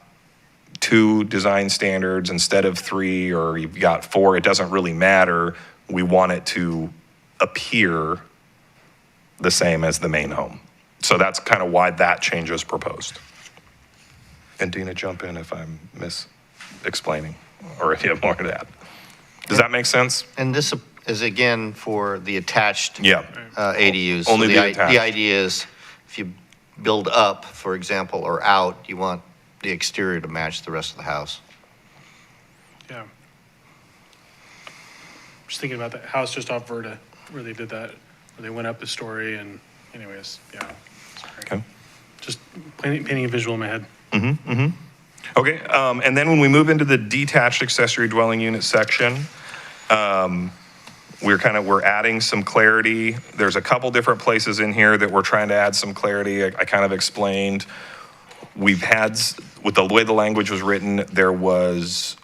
2 design standards instead of 3, or you've got 4, it doesn't really matter. We want it to appear the same as the main home. So that's kind of why that change was proposed. And Dina, jump in if I'm mis-explaining or if you have more to add. Does that make sense? And this is again for the attached Yeah. ADUs. Only So the attached. The idea is if you build up, for example, or out, you want the exterior to match the rest of the house. Yeah. Just thinking about that house just off Verta, where they did that, where they went up a story and anyways, yeah. Okay. Just painting a visual in my head. Okay, and then when we move into the detached accessory dwelling unit section, we're adding some clarity. There's a couple different places in here that we're trying to add some clarity. I kind of explained. We've had, with the way the language was written, there was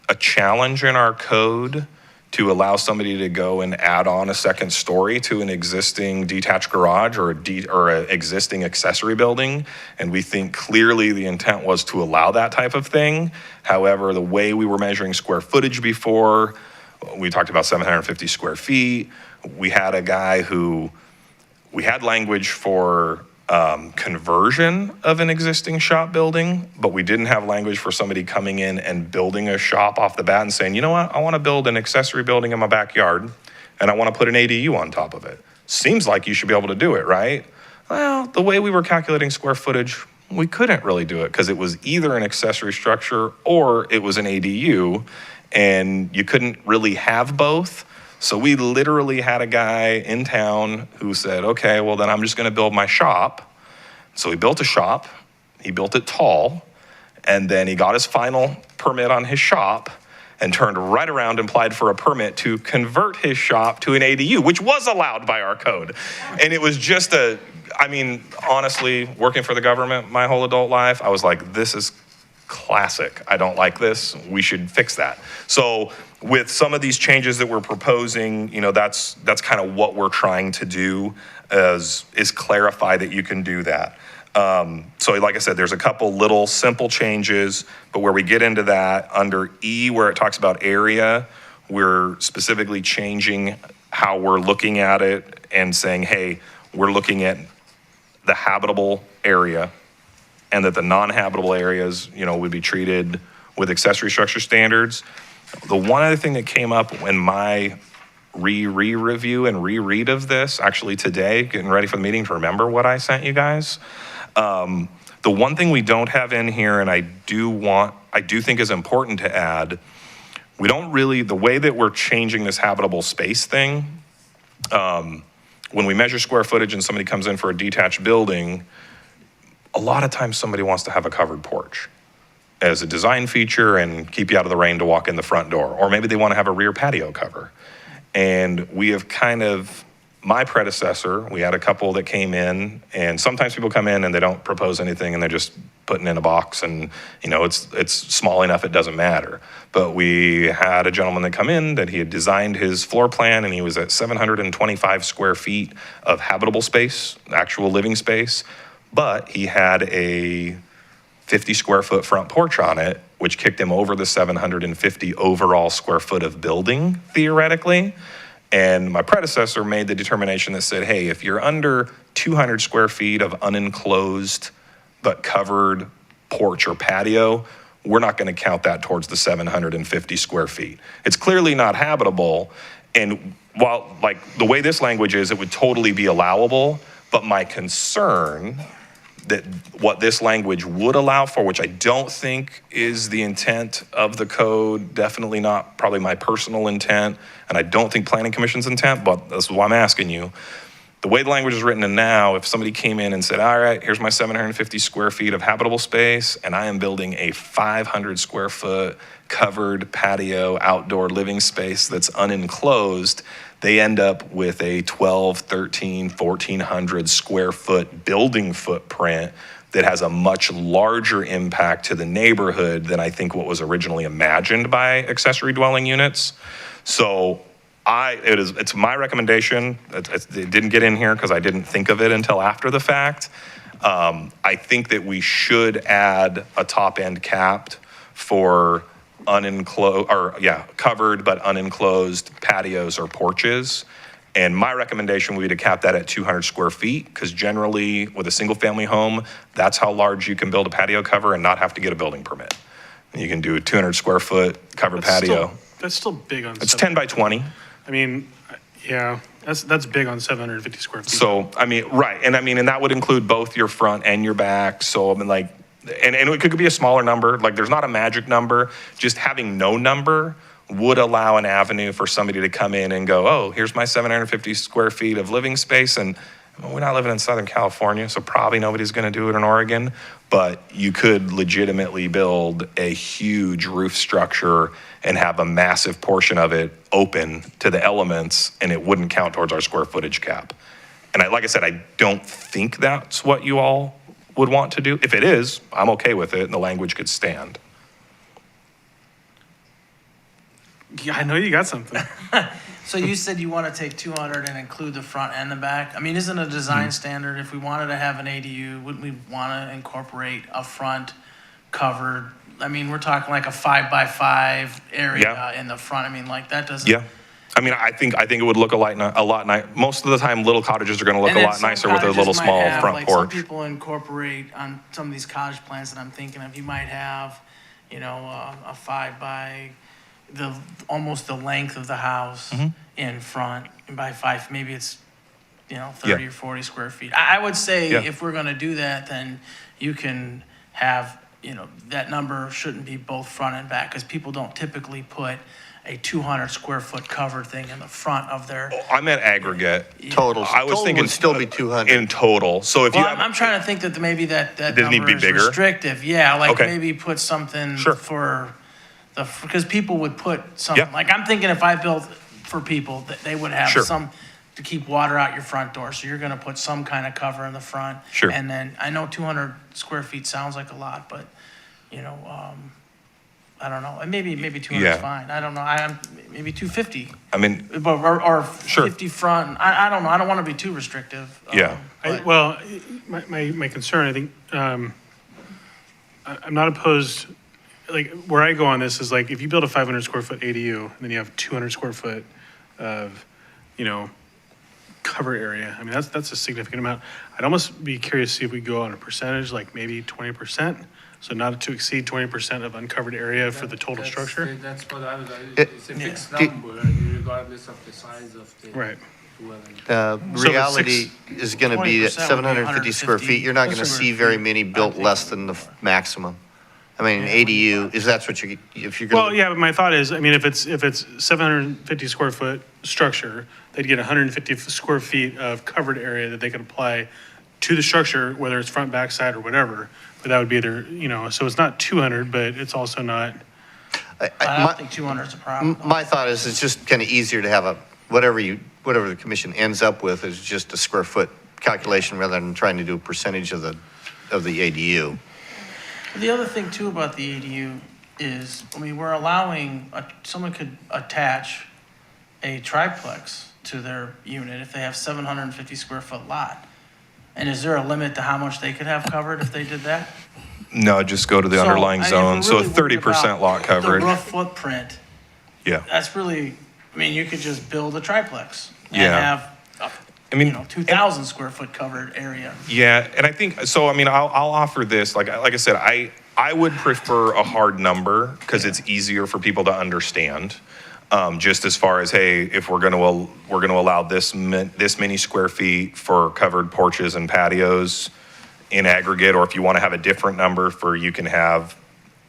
a challenge in our code to allow somebody to go and add on a second story to an existing detached garage or an existing accessory building. And we think clearly the intent was to allow that type of thing. However, the way we were measuring square footage before, we talked about 750 square feet. We had a guy who, we had language for conversion of an existing shop building, but we didn't have language for somebody coming in and building a shop off the bat and saying, you know what, I want to build an accessory building in my backyard and I want to put an ADU on top of it. Seems like you should be able to do it, right? Well, the way we were calculating square footage, we couldn't really do it because it was either an accessory structure or it was an ADU, and you couldn't really have both. So we literally had a guy in town who said, okay, well then I'm just gonna build my shop. So he built a shop, he built it tall, and then he got his final permit on his shop and turned right around and applied for a permit to convert his shop to an ADU, which was allowed by our code. And it was just honestly, working for the government my whole adult life, I was like, this is classic. I don't like this. We should fix that. So with some of these changes that we're proposing, that's kind of what we're trying to do is clarify that you can do that. So like I said, there's a couple little simple changes, but where we get into that under E, where it talks about area, we're specifically changing how we're looking at it and saying, hey, we're looking at the habitable area, and that the non-habitable areas, would be treated with accessory structure standards. The one other thing that came up in my review and reread of this, actually today, getting ready for the meeting to remember what I sent you guys. The one thing we don't have in here, and I do think is important to add, the way that we're changing this habitable space thing, when we measure square footage and somebody comes in for a detached building, a lot of times somebody wants to have a covered porch as a design feature and keep you out of the rain to walk in the front door. Or maybe they want to have a rear patio cover. And we have my predecessor, we had a couple that came in, and sometimes people come in and they don't propose anything and they're just putting in a box and, it's small enough it doesn't matter. But we had a gentleman that come in that he had designed his floor plan and he was at 725 square feet of habitable space, actual living space. But he had a 50 square foot front porch on it, which kicked him over the 750 overall square foot of building, theoretically. And my predecessor made the determination that said, hey, if you're under 200 square feet of unenclosed but covered porch or patio, we're not going to count that towards the 750 square feet. It's clearly not habitable. And while, like, the way this language is, it would totally be allowable, but my concern that what this language would allow for, which I don't think is the intent of the code, definitely not probably my personal intent, and I don't think Planning Commission's intent, but that's why I'm asking you. The way the language is written now, if somebody came in and said, all right, here's my 750 square feet of habitable space, and I am building a 500 square foot covered patio outdoor living space that's unenclosed, they end up with a 12, 13, 1,400 square foot building footprint that has a much larger impact to the neighborhood than I think what was originally imagined by accessory dwelling units. So it's my recommendation. It didn't get in here because I didn't think of it until after the fact. I think that we should add a top end capped for covered but unenclosed patios or porches. And my recommendation would be to cap that at 200 square feet, because generally with a single family home, that's how large you can build a patio cover and not have to get a building permit. And you can do a 200 square foot covered patio. That's still big on. It's 10 by 20. I mean, yeah, that's big on 750 square feet. So, I mean, right. And I mean, and that would include both your front and your back. So, I mean, like, and it could be a smaller number. Like, there's not a magic number. Just having no number would allow an avenue for somebody to come in and go, oh, here's my 750 square feet of living space. And we're not living in Southern California, so probably nobody's going to do it in Oregon. But you could legitimately build a huge roof structure and have a massive portion of it open to the elements, and it wouldn't count towards our square footage cap. And like I said, I don't think that's what you all would want to do. If it is, I'm okay with it, and the language could stand. Yeah, I know you got something. So you said you want to take 200 and include the front and the back? I mean, isn't a design standard, if we wanted to have an ADU, wouldn't we want to incorporate a front covered? I mean, we're talking like a 5x5 area in the front. I mean, like, that doesn't. Yeah. I mean, I think it would look a lot nice. Most of the time, little cottages are going to look a lot nicer with a little small front porch. Some people incorporate on some of these cottage plans that I'm thinking of. You might have, you know, a 5 by almost the length of the house in front, and by 5, maybe it's, you know, 30 or 40 square feet. I would say if we're going to do that, then you can have, you know, that number shouldn't be both front and back, because people don't typically put a 200 square foot covered thing in the front of their. I meant aggregate. Total. I was thinking would still be 200. in total. So if you have, I'm trying to think that maybe that Does it need to number be is bigger? restrictive. Yeah, like Okay. maybe put something Sure. for because people would put something, Yeah. like, I'm thinking if I built for people, that they would have Sure. some to keep water out your front door. So you're gonna put some kind of cover in the front. Sure. And then, I know 200 square feet sounds like a lot, but, you know, I don't know, and maybe 200 is Yeah. fine. I don't know, I'm, maybe 250. I mean, Or Sure. 50 front, I don't know, I don't wanna be too restrictive. Yeah. But- Well, my concern, I think, I'm not opposed, like, where I go on this is like, if you build a 500 square foot ADU, and then you have 200 square foot of, you know, cover area, I mean, that's a significant amount. I'd almost be curious to see if we go on a percentage, like maybe 20%, so not to exceed 20% of uncovered area for the total structure. That's what I was, It- it's a fixed Did- number, regardless of the size of the. Right. dwelling. The reality is going to be that 20% would be 750 square feet, you're not going to see very many built less than the maximum. I mean, an ADU, if that's what if you're Well, going to. yeah, but my thought is, I mean, if it's 750 square foot structure, they'd get 150 square feet of covered area that they could apply to the structure, whether it's front, back, side, or whatever. But that would be their, you know, so it's not 200, but it's also not. I don't think 200 is a problem. My thought is it's just kind of easier to have whatever the commission ends up with is just a square foot calculation rather than trying to do a percentage of the ADU. The other thing too about the ADU is, I mean, we're allowing, someone could attach a triplex to their unit if they have 750 square foot lot. And is there a limit to how much they could have covered if they did that? no, just go to the underlying zone. So 30% lot coverage. The roof footprint, Yeah. that's really, I mean, you could just build a triplex and Yeah. have, I mean, you know, 2,000 square foot covered area. Yeah, and I think, so, I mean, I'll offer this, like I said, I would prefer a hard number because it's easier for people to understand. Just as far as, hey, if we're going to allow this many square feet for covered porches and patios in aggregate, or if you want to have a different number for, you can have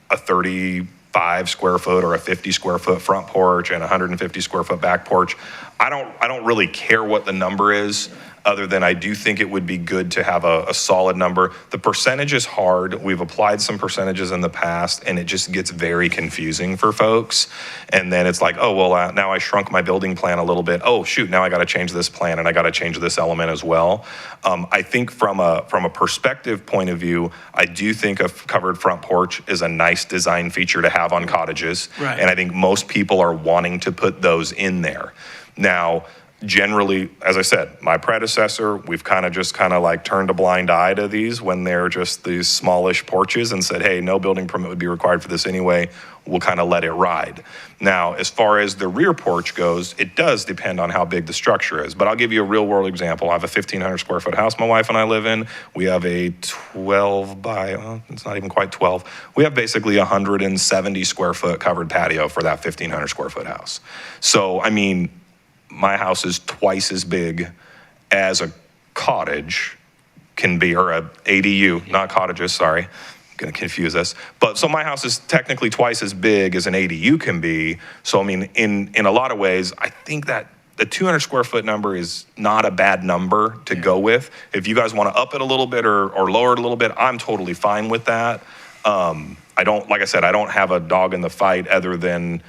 a 35 square foot or a 50 square foot front porch and a 150 square foot back porch. I don't really care what the number is, other than I do think it would be good to have a solid number. The percentage is hard. We've applied some percentages in the past, and it just gets very confusing for folks. And then it's like, oh, well, now I shrunk my building plan a little bit. Oh, shoot, now I got to change this plan, and I got to change this element as well. I think from a perspective point of view, I do think a covered front porch is a nice design feature to have on cottages. Right. And I think most people are wanting to put those in there. Now, generally, as I said, my predecessor, we've kind of like turned a blind eye to these when they're just these smallish porches and said, hey, no building permit would be required for this anyway. We'll kind of let it ride. Now, as far as the rear porch goes, it does depend on how big the structure is. But I'll give you a real world example. I have a 1,500 square foot house my wife and I live in. We have a 12 by, well, it's not even quite 12. We have basically 170 square foot covered patio for that 1,500 square foot house. So, I mean, my house is twice as big as a cottage can be, or a ADU, not cottages, sorry. I'm gonna confuse us. But so my house is technically twice as big as an ADU can be. So I mean, in a lot of ways, I think that the 200 square foot number is not a bad number to go with. If you guys wanna up it a little bit or lower it a little bit, I'm totally fine with that. Like I said, I don't have a dog in the fight other than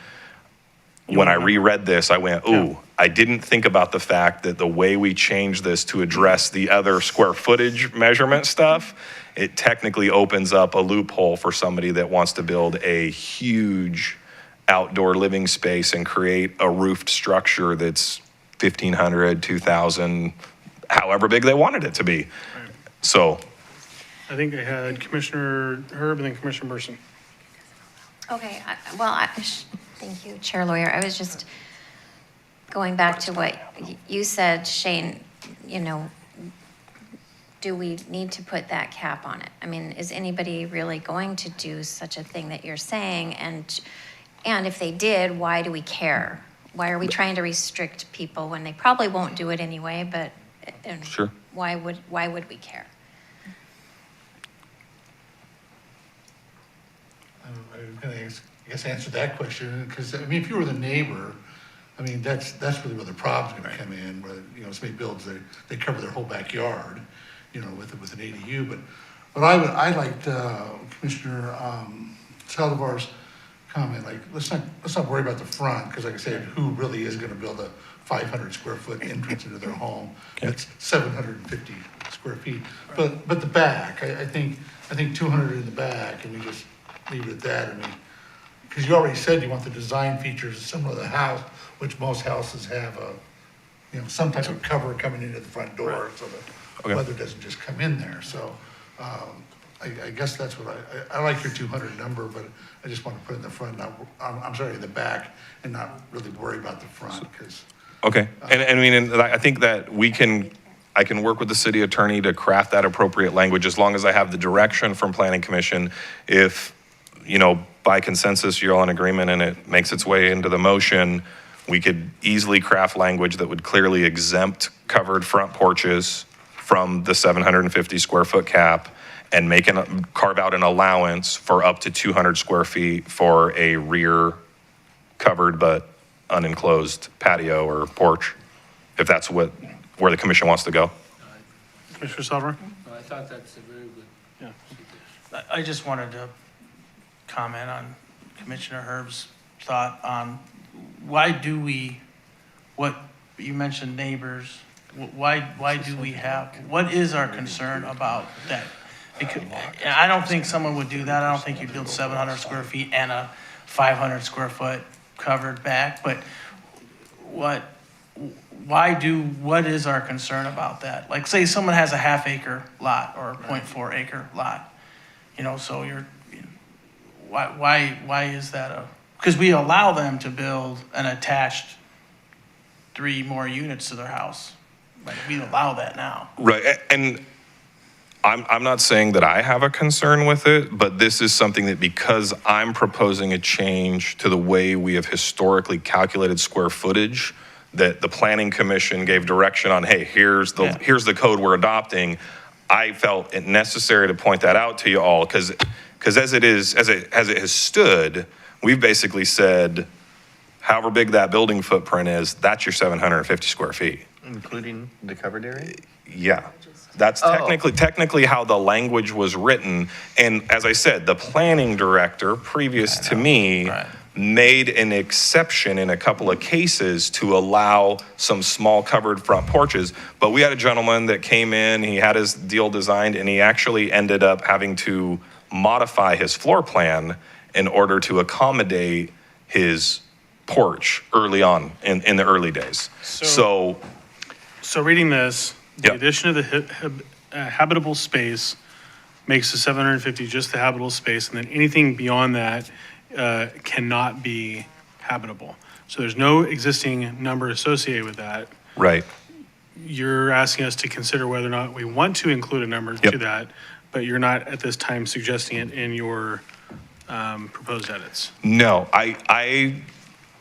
when I reread this, I went, ooh, I didn't think about the fact that the way we changed this to address the other square footage measurement stuff, it technically opens up a loophole for somebody that wants to build a huge outdoor living space and create a roofed structure that's 1,500, 2,000, however big they wanted it to be. So. I think I had Commissioner Herb and then Commissioner Burson. Okay, thank you, Chair Lawyer. I was just going back to what you said, Shane, do we need to put that cap on it? I mean, is anybody really going to do such a thing that you're saying? And if they did, why do we care? Why are we trying to restrict people when they probably won't do it anyway, but Sure. why would we care? I'm going to, I guess, answer that question, because, I mean, if you were the neighbor, I mean, that's really where the problem's going to come in, where, somebody builds, they cover their whole backyard, with an ADU, but I liked Commissioner Saldivar's comment, like, let's not worry about the front, because like I said, who really is going to build a 500 square foot entrance into their home? It's 750 square feet, but the back, I think 200 in the back, and we just leave it at that. I mean, because you already said you want the design features similar to the house, which most houses have some type of cover coming into the front door, so the weather doesn't just come in there. So I guess that's what I like your 200 number, but I just want to put it in the front, I'm sorry, in the back, and not really worry about the front, because. Okay, and I mean, I think that I can work with the city attorney to craft that appropriate language, as long as I have the direction from Planning Commission. If, by consensus, you're all in agreement and it makes its way into the motion, we could easily craft language that would clearly exempt covered front porches from the 750 square foot cap and carve out an allowance for up to 200 square feet for a rear covered but unenclosed patio or porch, if that's where the commission wants to go. Commissioner Salver? I thought that's a very good. Yeah. I just wanted to comment on Commissioner Herb's thought on why do we, what you mentioned neighbors, why do we have, what is our concern about that? Because I don't think someone would do that. I don't think you'd build 700 square feet and a 500 square foot covered back, but what is our concern about that? Like, say someone has a half acre lot or a 0.4 acre lot, so why is that because we allow them to build an attached 3 more units to their house. Like, we allow that now. Right, and I'm not saying that I have a concern with it, but this is something that because I'm proposing a change to the way we have historically calculated square footage, that the planning commission gave direction on, hey, here's the code we're adopting. I felt it necessary to point that out to you all because as it has stood, we've basically said, however big that building footprint is, that's your 750 square feet. Including the covered area? Yeah, that's technically how the language was written. And as I said, the planning director, previous to me, Right. made an exception in a couple of cases to allow some small covered front porches. But we had a gentleman that came in, he had his deal designed, and he actually ended up having to modify his floor plan in order to accommodate his porch early on in the early days. So So reading this, the Yep. addition of the habitable space makes the 750 just the habitable space, and then anything beyond that cannot be habitable. So there's no existing number associated with that. right. You're asking us to consider whether or not we want to include a number Yep. to that, but you're not at this time suggesting it in your proposed edits. No,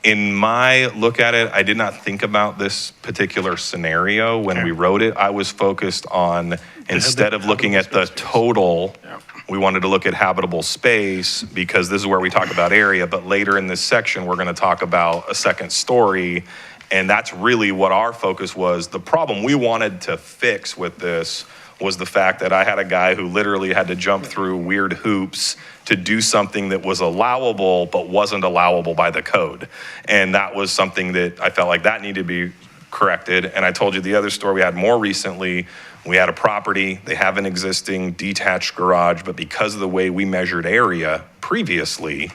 in my look at it, I did not think about this particular scenario when we wrote it. I was focused on, instead of looking at the total, Yeah. we wanted to look at habitable space because this is where we talk about area, but later in this section, we're gonna talk about a second story. And that's really what our focus was. The problem we wanted to fix with this was the fact that I had a guy who literally had to jump through weird hoops to do something that was allowable but wasn't allowable by the code. And that was something that I felt like that needed to be corrected. And I told you the other story we had more recently, we had a property, they have an existing detached garage, but because of the way we measured area previously,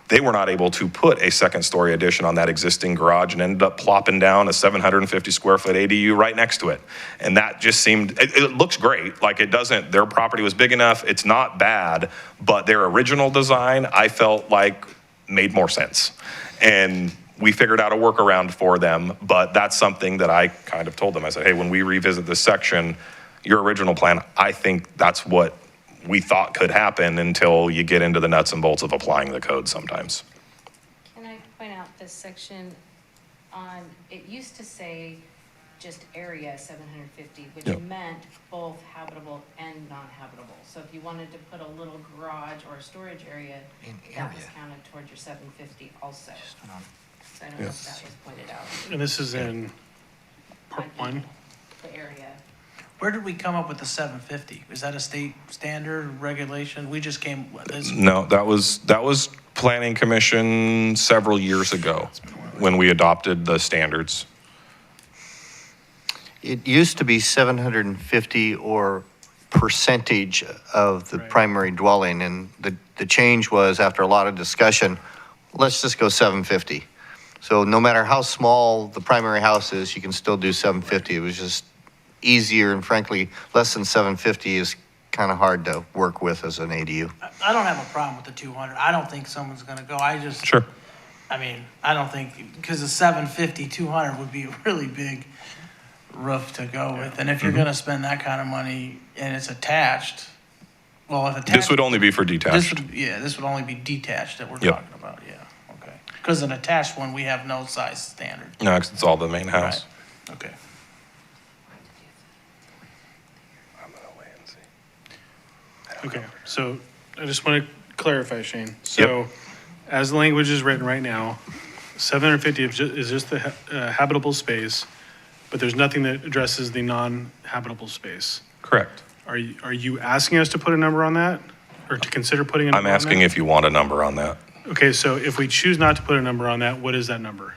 they were not able to put a second story addition on that existing garage and ended up plopping down a 750 square foot ADU right next to it. And that just seemed, it looks great. Like it doesn't, their property was big enough. It's not bad, but their original design, I felt like made more sense. And we figured out a workaround for them, but that's something that I kind of told them. I said, hey, when we revisit this section, your original plan, I think that's what we thought could happen until you get into the nuts and bolts of applying the code sometimes. Can I point out this section on, it used to say just area 750, which Yep. meant both habitable and non-habitable. So if you wanted to put a little garage or a storage area, that was counted towards your 750 also. So I don't know if that was pointed out. And this is in part Might be one. The area. Where did we come up with the 750? Is that a state standard regulation? We just came, No, that was Planning Commission several years ago when we adopted the standards. It used to be 750 or percentage of the Right. primary dwelling, and the change was, after a lot of discussion, let's just go 750. So no matter how small the primary house is, you can still do 750. It was just easier, and frankly, less than 750 is kind of hard to work with as an ADU. I don't have a problem with the 200. I don't think someone's gonna go. Sure. I mean, I don't think, because the 750, 200 would be a really big roof to go with. And if you're gonna spend that kind of money and it's attached, well, if attached. This would only be for detached. This would only be detached that we're Yep. talking about, yeah, okay. Because an attached one, we have no size standard. No, 'cause it's all the main house. Right. Okay. Okay, so I just want to clarify, Shane. So as the language is written right now, 750 is just the habitable space, but there's nothing that addresses the non-habitable space. Correct. Are you asking us to put a number on that? Or to consider putting a number I'm on asking that? if you want a number on that. Okay, so if we choose not to put a number on that, what is that number?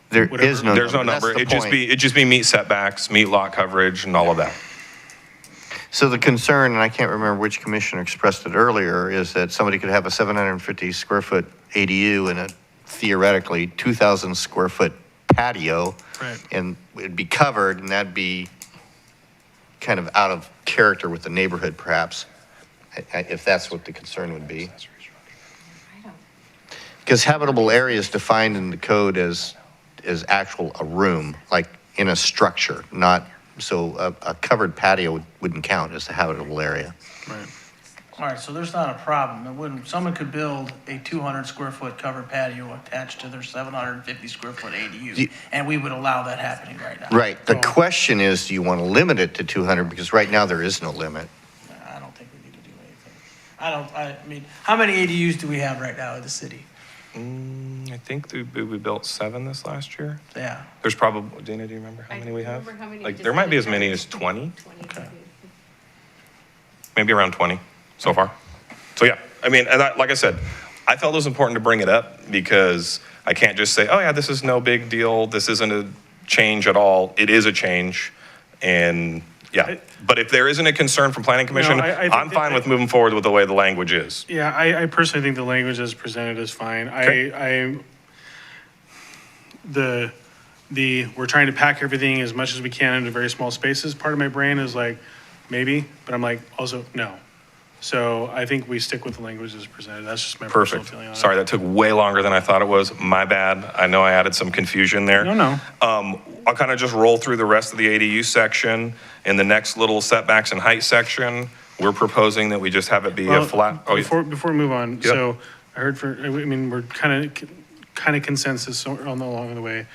There Whatever. is no There's no number. number. That's the point. It'd just be meet setbacks, meet lot coverage, and all of that. So the concern, and I can't remember which commissioner expressed it earlier, is that somebody could have a 750 square foot ADU and a theoretically 2,000 square foot patio. Right. And it'd be covered, and that'd be kind of out of character with the neighborhood perhaps, if that's what the concern would be. I don't, Because habitable area is defined in the code as actual a room, like in a structure, not So a covered patio wouldn't count as a habitable area. Right. All right, so there's not a problem. It wouldn't, someone could build a 200 square foot covered patio attached to their 750 square foot ADU, and we would allow that happening right now. Right. The question is, do you want to limit it to 200? Because right now there is no limit. I don't think we need to do anything. I mean, how many ADUs do we have right now in the city? I think we built 7 this last year. Yeah. There's probably, Dana, do you remember how many we have? Remember how many Like, just there might be as in many the as 20, 20. maybe around 20 so far. So yeah, I mean, and like I said, I felt it was important to bring it up because I can't just say, oh yeah, this is no big deal. This isn't a change at all. It is a change. And yeah, but if there isn't a concern from planning commission, I think I'm fine with moving forward with the way the language is. Yeah, I personally think the language as presented is fine. Okay. We're trying to pack everything as much as we can into very small spaces. Part of my brain is like, maybe, but I'm like, also, no. So I think we stick with the language as presented. That's just my personal Perfect. feeling on it. Sorry, that took way longer than I thought it was. My bad. I know I added some confusion there. No. I'll kind of just roll through the rest of the ADU section. In the next little setbacks and height section, we're proposing that we just have it be a Well, flat. Oh, yeah. Before we move on, Yep. so I heard we're kind of consensus along the way.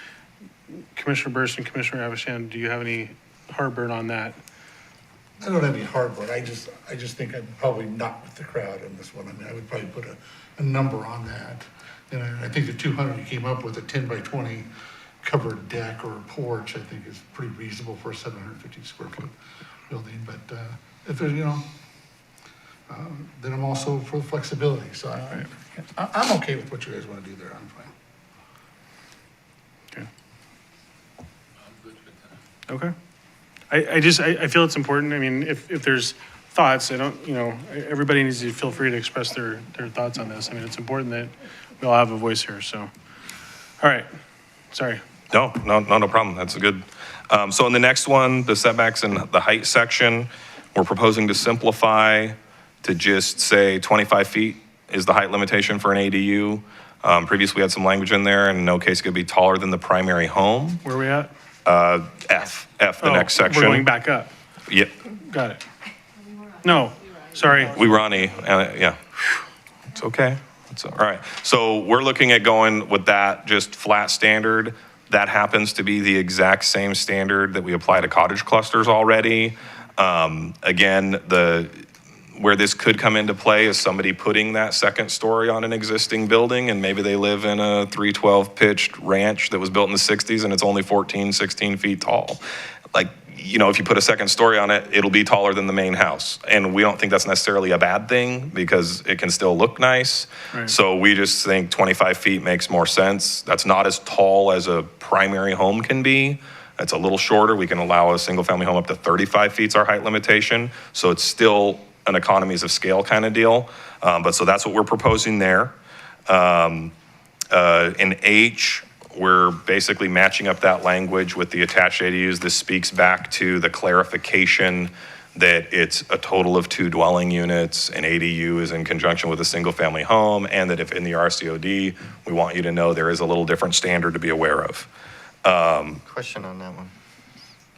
Commissioner Burst and Commissioner Avisham, do you have any heartburn on that? I don't have any heartburn. I just think I'm probably not with the crowd on this one. I mean, I would probably put a number on that. And I think the 200 you came up with, a 10 by 20 covered deck or porch, I think is pretty reasonable for a 750 square foot building. But if there's, then I'm also for the flexibility. So I'm okay with what you guys want to do there. I'm fine. Okay. I'm good with that. Okay. I feel it's important. I mean, if there's thoughts, everybody needs to feel free to express their thoughts on this. I mean, it's important that we all have a voice here, so. All right, sorry. No problem. That's a good. So in the next one, the setbacks and the height section, we're proposing to simplify to just say 25 feet is the height limitation for an ADU. Previously, we had some language in there, and in no case could be taller than the primary home. Where are we at? F, the next section. We're going back up. Yep. Got it. No, sorry. We were on E, yeah. It's okay. It's all right. So we're looking at going with that just flat standard. That happens to be the exact same standard that we apply to cottage clusters already. Again, where this could come into play is somebody putting that second story on an existing building, and maybe they live in a 312 pitched ranch that was built in the 60s and it's only 14, 16 feet tall. Like, if you put a second story on it, it'll be taller than the main house. And we don't think that's necessarily a bad thing because it can still look nice. Right. So we just think 25 feet makes more sense. That's not as tall as a primary home can be. It's a little shorter. We can allow a single family home up to 35 feet's our height limitation. So it's still an economies of scale kind of deal. But so that's what we're proposing there. In H, we're basically matching up that language with the attached ADUs. This speaks back to the clarification that it's a total of 2 dwelling units. An ADU is in conjunction with a single family home, and that if in the RCOD, we want you to know there is a little different standard to be aware of. Question on that one.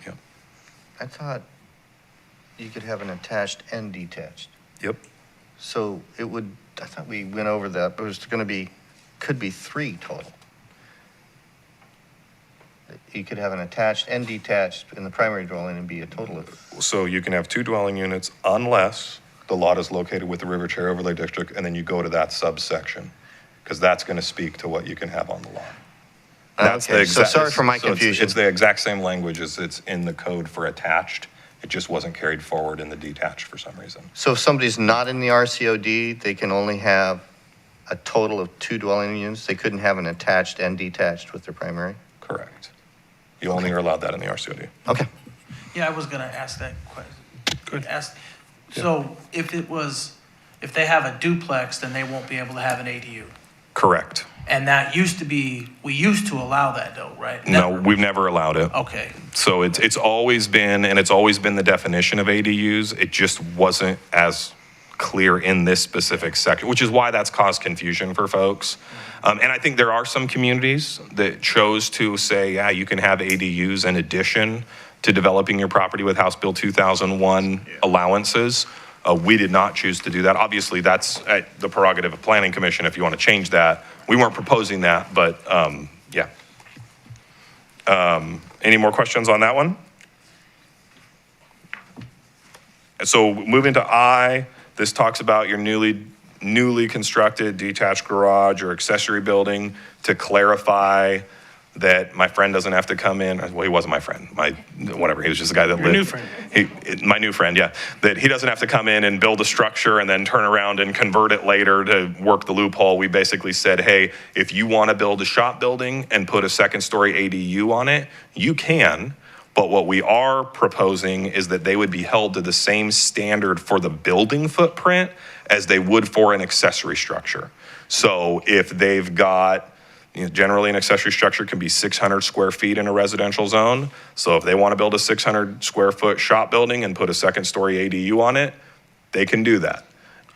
Yeah. I thought you could have an attached and detached. Yep. So I thought we went over that, but it was could be 3 total. You could have an attached and detached in the primary dwelling and be a total of. So you can have 2 dwelling units unless the lot is located with the River Chair Overlay District, and then you go to that subsection, because that's going to speak to what you can have on the lot. That's Okay, so sorry for my confusion. It's the exact same language as it's in the code for attached. It just wasn't carried forward in the detached for some reason. So if somebody's not in the RCOD, they can only have a total of 2 dwelling units? They couldn't have an attached and detached with their primary? Correct. You only are allowed that in the RCOD. Okay. Yeah, I was gonna ask that question. So if they have a duplex, then they won't be able to have an ADU. Correct. And that we used to allow that though, right? No, we've never allowed it. Okay, So it's always been the definition of ADUs. It just wasn't as clear in this specific section, which is why that's caused confusion for folks. And I think there are some communities that chose to say, yeah, you can have ADUs in addition to developing your property with House Bill 2001 allowances. We did not choose to do that. Obviously, that's at the prerogative of Planning Commission if you want to change that. We weren't proposing that, but yeah. Any more questions on that one? So moving to I, this talks about your newly constructed detached garage or accessory building to clarify that my friend doesn't have to come in. Well, he wasn't my friend. He was just a guy that lived. Your new friend. My new friend, yeah. That he doesn't have to come in and build a structure and then turn around and convert it later to work the loophole. We basically said, hey, if you want to build a shop building and put a second-story ADU on it, you can. But what we are proposing is that they would be held to the same standard for the building footprint as they would for an accessory structure. So if they've got, generally an accessory structure can be 600 square feet in a residential zone. So if they want to build a 600 square foot shop building and put a second story ADU on it, they can do that.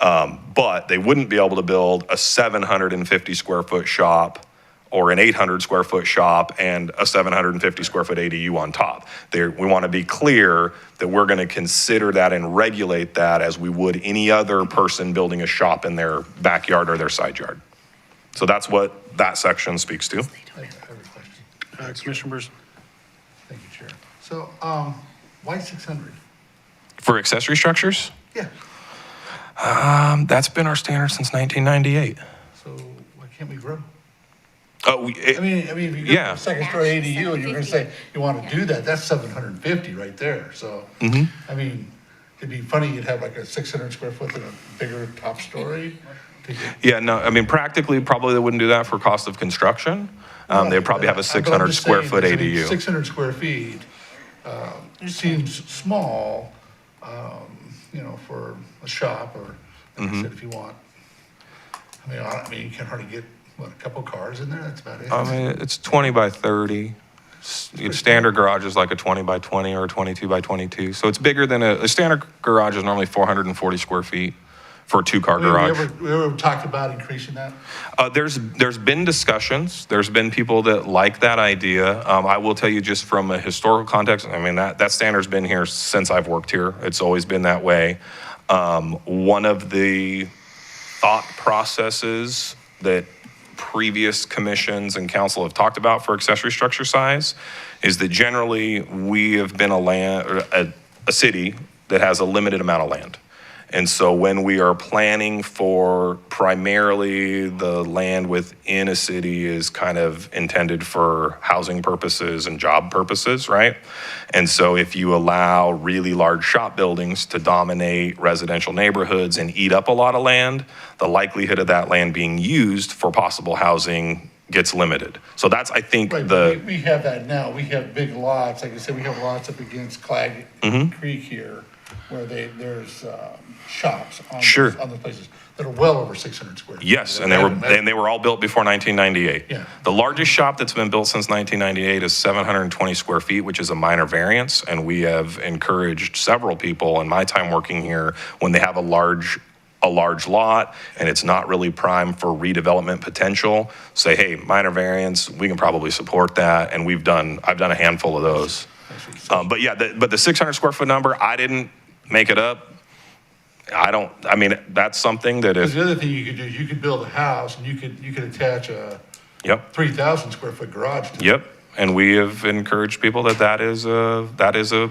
But they wouldn't be able to build a 750 square foot shop or an 800 square foot shop and a 750 square foot ADU on top. We want to be clear that we're going to consider that and regulate that as we would any other person building a shop in their backyard or their side yard. So that's what that section speaks to. I have a question. Commissioner Burson. Thank you, Chair. So, why 600? For accessory structures, Yeah, that's been our standard since 1998. so why can't we grow? Oh, I mean, if you go Yeah. to a second story ADU and you're gonna say you want to do that, that's 750 right there, so. I mean, it'd be funny, you'd have like a 600 square foot and a bigger top story. to get- yeah, no, I mean, practically, probably they wouldn't do that for cost of construction. They'd probably have a I'm 600 just square saying, foot 600 ADU. 600 square feet seems small, for a shop or, like I said, if you want. I mean, you can hardly get, what, a couple cars in there, that's about it. I mean, it's 20 by 30. Standard garage is like a 20 by 20 or a 22 by 22. So it's bigger than a standard garage is normally 440 square feet for a two-car garage. We ever talked about increasing that? There's been discussions. There's been people that like that idea. I will tell you just from a historical context, I mean, that standard's been here since I've worked here. It's always been that way. One of the thought processes that previous commissions and council have talked about for accessory structure size is that generally we have been a city that has a limited amount of land. And so when we are planning for primarily the land within a city is kind of intended for housing purposes and job purposes, right? And so if you allow really large shop buildings to dominate residential neighborhoods and eat up a lot of land, the likelihood of that land being used for possible housing gets limited. So that's, I think, Right, we have that now, we have big lots, like I said, we have lots up against Clag Creek here, where there's shops on Sure. those, on those places that are well over 600 square feet. Yes, and they were all built before 1998. Yeah. The largest shop that's been built since 1998 is 720 square feet, which is a minor variance, and we have encouraged several people in my time working here, when they have a large lot and it's not really prime for redevelopment potential, say, hey, minor variance, we can probably support that, and I've done a handful of those. But yeah, the 600 square foot number, I didn't make it up. I mean, that's something that Because if, the other thing you could do is you could build a house and you could attach a yep. 3,000 square foot garage to it. Yep, and we have encouraged people that is an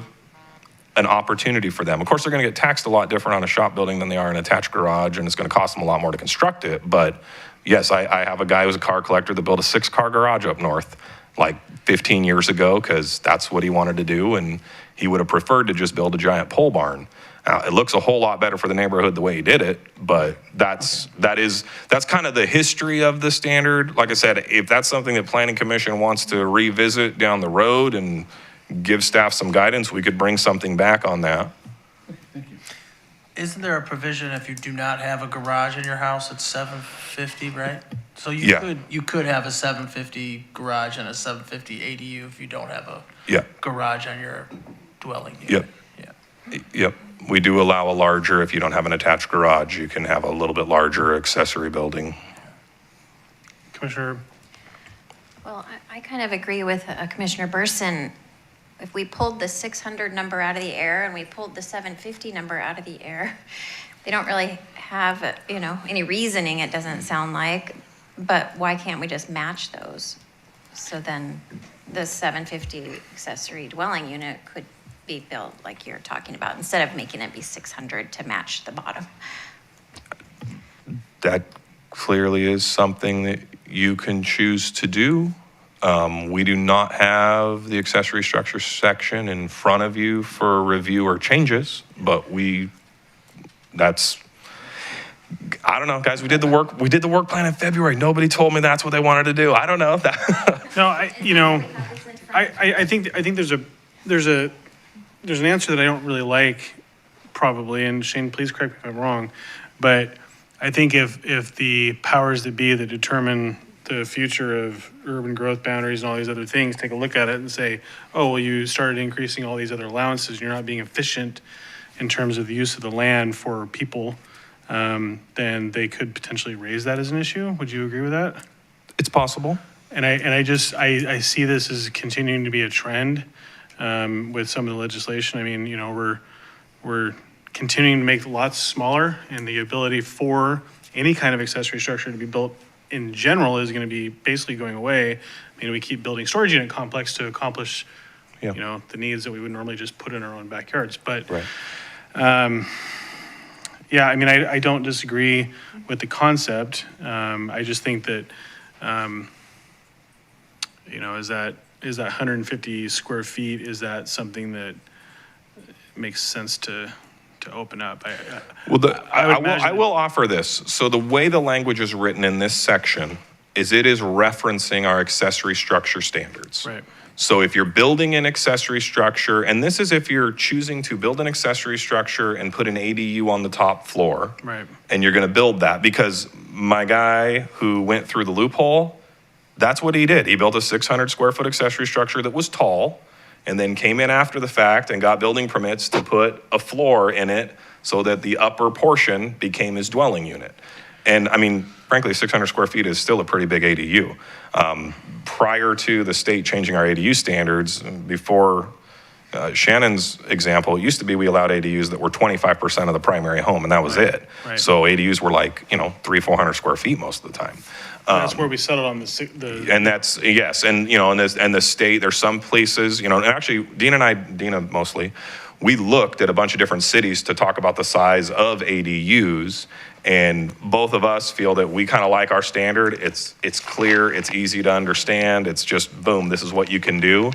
opportunity for them. Of course, they're going to get taxed a lot different on a shop building than they are an attached garage, and it's going to cost them a lot more to construct it. But yes, I have a guy who's a car collector that built a 6-car garage up north like 15 years ago because that's what he wanted to do, and he would have preferred to just build a giant pole barn. Now, it looks a whole lot better for the neighborhood the way he did it, but that's kind of the history of the standard. Like I said, if that's something that Planning Commission wants to revisit down the road and give staff some guidance, we could bring something back on that. Isn't there a provision if you do not have a garage in your house, it's 750, right? So Yeah. you could have a 750 garage and a 750 ADU if you don't have a Yeah, garage on your dwelling unit. Yep. Yeah. yep. We do allow a larger, if you don't have an attached garage, you can have a little bit larger accessory building. Commissioner, Well, I kind of agree with Commissioner Burson. if we pulled the 600 number out of the air and we pulled the 750 number out of the air, they don't really have, any reasoning, it doesn't sound like, but why can't we just match those? So then the 750 accessory dwelling unit could be built like you're talking about, instead of making it be 600 to match the bottom. That clearly is something that you can choose to do. We do not have the accessory structure section in front of you for review or changes, but I don't know, guys, we did the work plan in February. Nobody told me that's what they wanted to do. I don't know. No, I think there's an answer that I don't really like, probably, and Shane, please correct me if I'm wrong, but I think if the powers that be that determine the future of urban growth boundaries and all these other things take a look at it and say, oh, well, you started increasing all these other allowances, and you're not being efficient in terms of the use of the land for people, then they could potentially raise that as an issue. Would you agree with that? It's possible. And I see this as continuing to be a trend with some of the legislation. I mean, we're continuing to make lots smaller, and the ability for any kind of accessory structure to be built in general is going to be basically going away. I mean, we keep building storage unit complex to accomplish, the needs that we would normally just put in our own backyards. But Right. yeah, I mean, I don't disagree with the concept. I just think that, is that 150 square feet, is that something that makes sense to open up? I will offer this. So the way the language is written in this section is it is referencing our accessory structure standards. Right. So if you're building an accessory structure, and this is if you're choosing to build an accessory structure and put an ADU on the top floor, Right. and you're going to build that, because my guy who went through the loophole, that's what he did. He built a 600 square foot accessory structure that was tall, and then came in after the fact and got building permits to put a floor in it so that the upper portion became his dwelling unit. And I mean, frankly, 600 square feet is still a pretty big ADU. Prior to the state changing our ADU standards, before Shannon's example, it used to be we allowed ADUs that were 25% of the primary home, and that was it. Right. So ADUs were like, 300-400 square feet most of the time. That's where we settled on the And that's, yes, and, and the state, there's some places, and actually, Dina mostly, we looked at a bunch of different cities to talk about the size of ADUs, and both of us feel that we kind of like our standard. It's clear, it's easy to understand, it's just, boom, this is what you can do.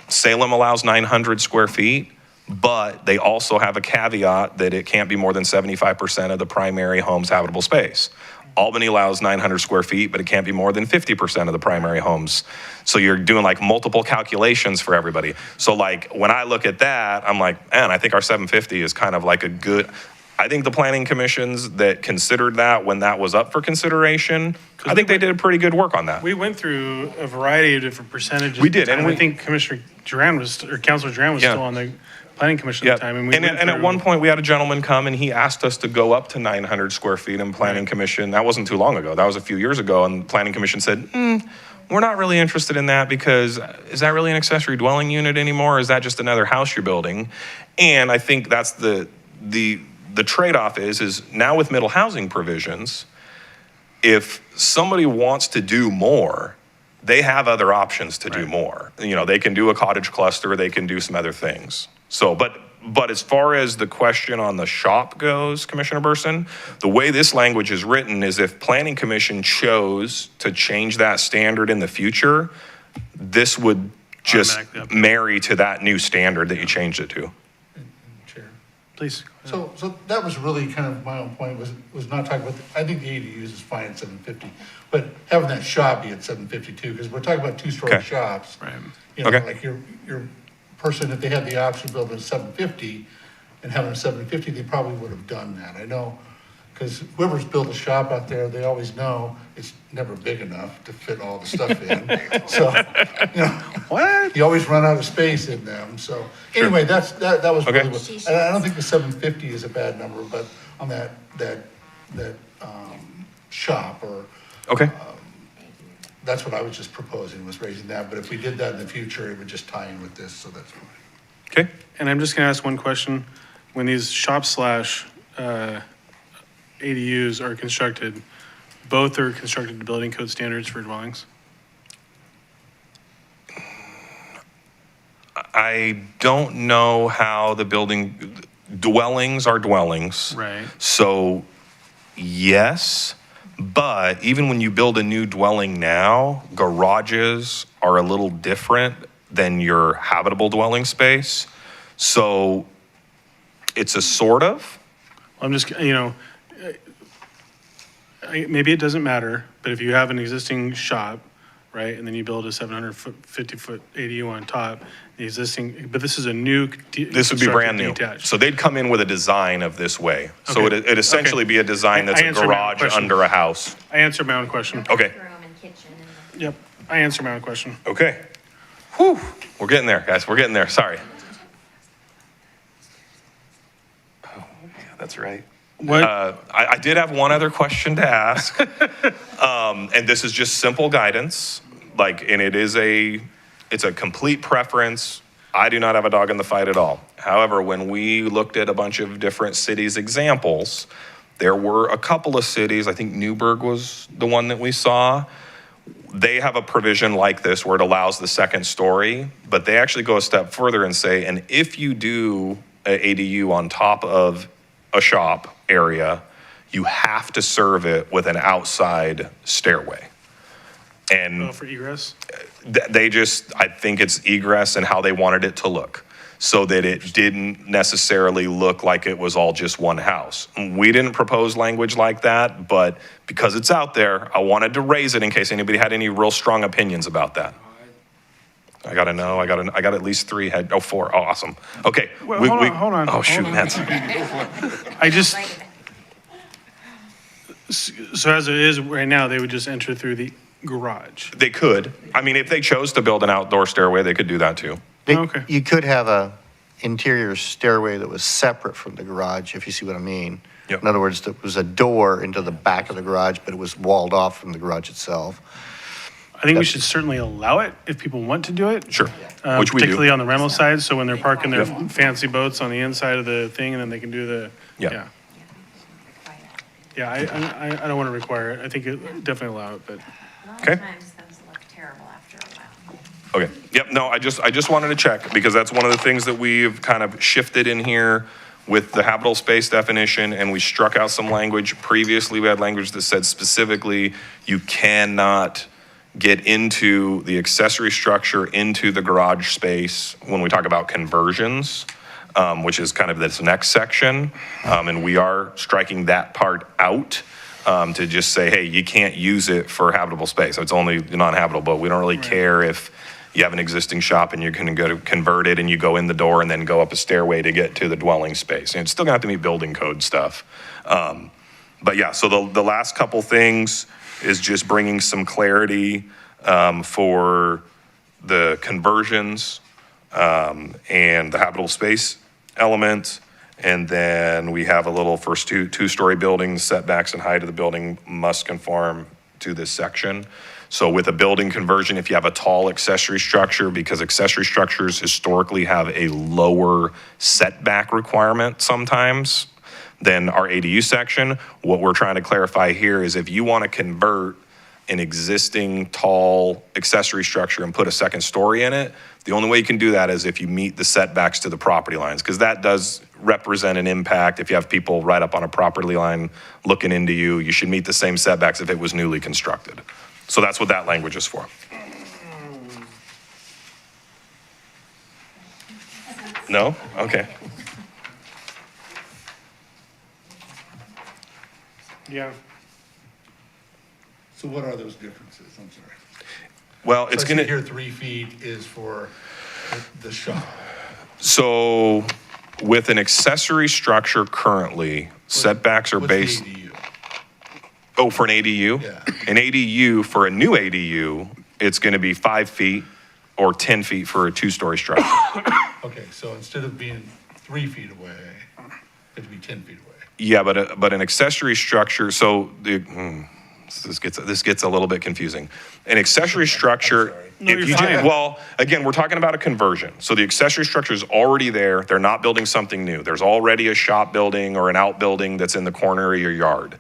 Salem allows 900 square feet, but they also have a caveat that it can't be more than 75% of the primary home's habitable space. Albany allows 900 square feet, but it can't be more than 50% of the primary homes. So you're doing like multiple calculations for everybody. So like when I look at that, I'm like, man, I think our 750 is kind of like a good, I think the planning commissions that considered that when that was up for consideration, I think they did a pretty good work on that. We went through a variety of different percentages. We did, at the and time. I think Commissioner Duran Councilor Duran was still on the planning commission at the time. And at one point, we had a gentleman come and he asked us to go up to 900 square feet in planning commission. That wasn't too long ago. That was a few years ago. And planning commission said, we're not really interested in that, because is that really an accessory dwelling unit anymore? Or is that just another house you're building? And I think that's the trade-off is now with middle housing provisions, if somebody wants to do more, they have other options to do more. They can do a cottage cluster, they can do some other things. So, but as far as the question on the shop goes, Commissioner Burson, the way this language is written is if Planning Commission chose to change that standard in the future, this would just marry to that new standard that you changed it to. Chair. Please. So that was really kind of my own point, was not talking about, I think the ADUs is fine at 750, but having that shop be at 752, because we're talking about two-story shops. Right. Like your person, if they had the option of building a 750 and having a 750, they probably would have done that. I know, because whoever's built a shop out there, they always know it's never big enough to fit all the stuff in. So, What? you always run out of space in them. So anyway, that was really what, and I don't think the 750 is a bad number, but on that shop or that's what I was just proposing, was raising that, but if we did that in the future, it would just tie in with this, so that's fine. Okay. And I'm just going to ask one question. When these shop slash ADUs are constructed, both are constructed to building code standards for dwellings? I don't know how dwellings are dwellings. Right. So, yes, but even when you build a new dwelling now, garages are a little different than your habitable dwelling space. So, it's a sort of. I'm just, maybe it doesn't matter, but if you have an existing shop, right, and then you build a 750-foot ADU on top, but this is a new. This would be brand new. Detached. So they'd come in with a design of this way. So Okay. it'd essentially be a design that's I a answered my own garage question. under a house. I answered my own question. Okay. Bathroom and kitchen and Yep, I answered my own question. Okay. Whew. We're getting there, guys. We're getting there. Sorry. Oh, yeah, that's right. What? I did have one other question to ask. And this is just simple guidance. And it's a complete preference. I do not have a dog in the fight at all. However, when we looked at a bunch of different cities' examples, there were a couple of cities, I think Newburgh was the one that we saw. They have a provision like this where it allows the second story, but they actually go a step further and say, and if you do an ADU on top of a shop area, you have to serve it with an outside stairway. And For egress? I think it's egress and how they wanted it to look, so that it didn't necessarily look like it was all just one house. We didn't propose language like that, but because it's out there, I wanted to raise it in case anybody had any real strong opinions about that. I gotta know. I got at least four. Oh, awesome. Okay. Well, hold on. Oh, shoot. Hold on. That's I just, so as it is right now, they would just enter through the garage. They could. I mean, if they chose to build an outdoor stairway, they could do that too. Okay. You could have a interior stairway that was separate from the garage, if you see what I mean. Yep. In other words, there was a door into the back of the garage, but it was walled off from the garage itself. I think we should certainly allow it if people want to do it. Sure. Which we do. Particularly on the rental side, so when they're parking their fancy boats on the inside of the thing, and then they can do the, Yeah. Yeah, I don't want to require it. I think definitely allow it, but. A lot Okay. of times those look terrible after a while. Okay. Yep. No, I just wanted to check because that's one of the things that we've kind of shifted in here with the habitable space definition, and we struck out some language. Previously, we had language that said specifically you cannot get into the accessory structure into the garage space when we talk about conversions, which is kind of this next section. And we are striking that part out to just say, hey, you can't use it for habitable space. It's only non-habitable, but we don't really care if you have an existing shop and you're going to go to convert it and you go in the door and then go up a stairway to get to the dwelling space. And it's still going to have to meet building code stuff. But yeah, so the last couple things is just bringing some clarity for the conversions and the habitable space element. And then we have a little first two-story buildings, setbacks and height of the building must conform to this section. So with a building conversion, if you have a tall accessory structure, because accessory structures historically have a lower setback requirement sometimes than our ADU section, what we're trying to clarify here is if you want to convert an existing tall accessory structure and put a second story in it, the only way you can do that is if you meet the setbacks to the property lines, because that does represent an impact. If you have people right up on a property line looking into you, you should meet the same setbacks if it was newly constructed. So that's what that language is for. No? Okay. Yeah. So what are those differences? I'm sorry. Well, it's So I going see here to, 3 feet is for the shop. so with an accessory structure currently, setbacks are What's the based. ADU? Oh, for an ADU? Yeah. An ADU, for a new ADU, it's going to be 5 feet or 10 feet for a two-story structure. Okay, so instead of being 3 feet away, it'd be 10 feet away. Yeah, but an accessory structure, so So this gets a little bit confusing. An accessory structure, No, you're fine. well, again, we're talking about a conversion. So the accessory structure is already there. They're not building something new. There's already a shop building or an outbuilding that's in the corner of your yard.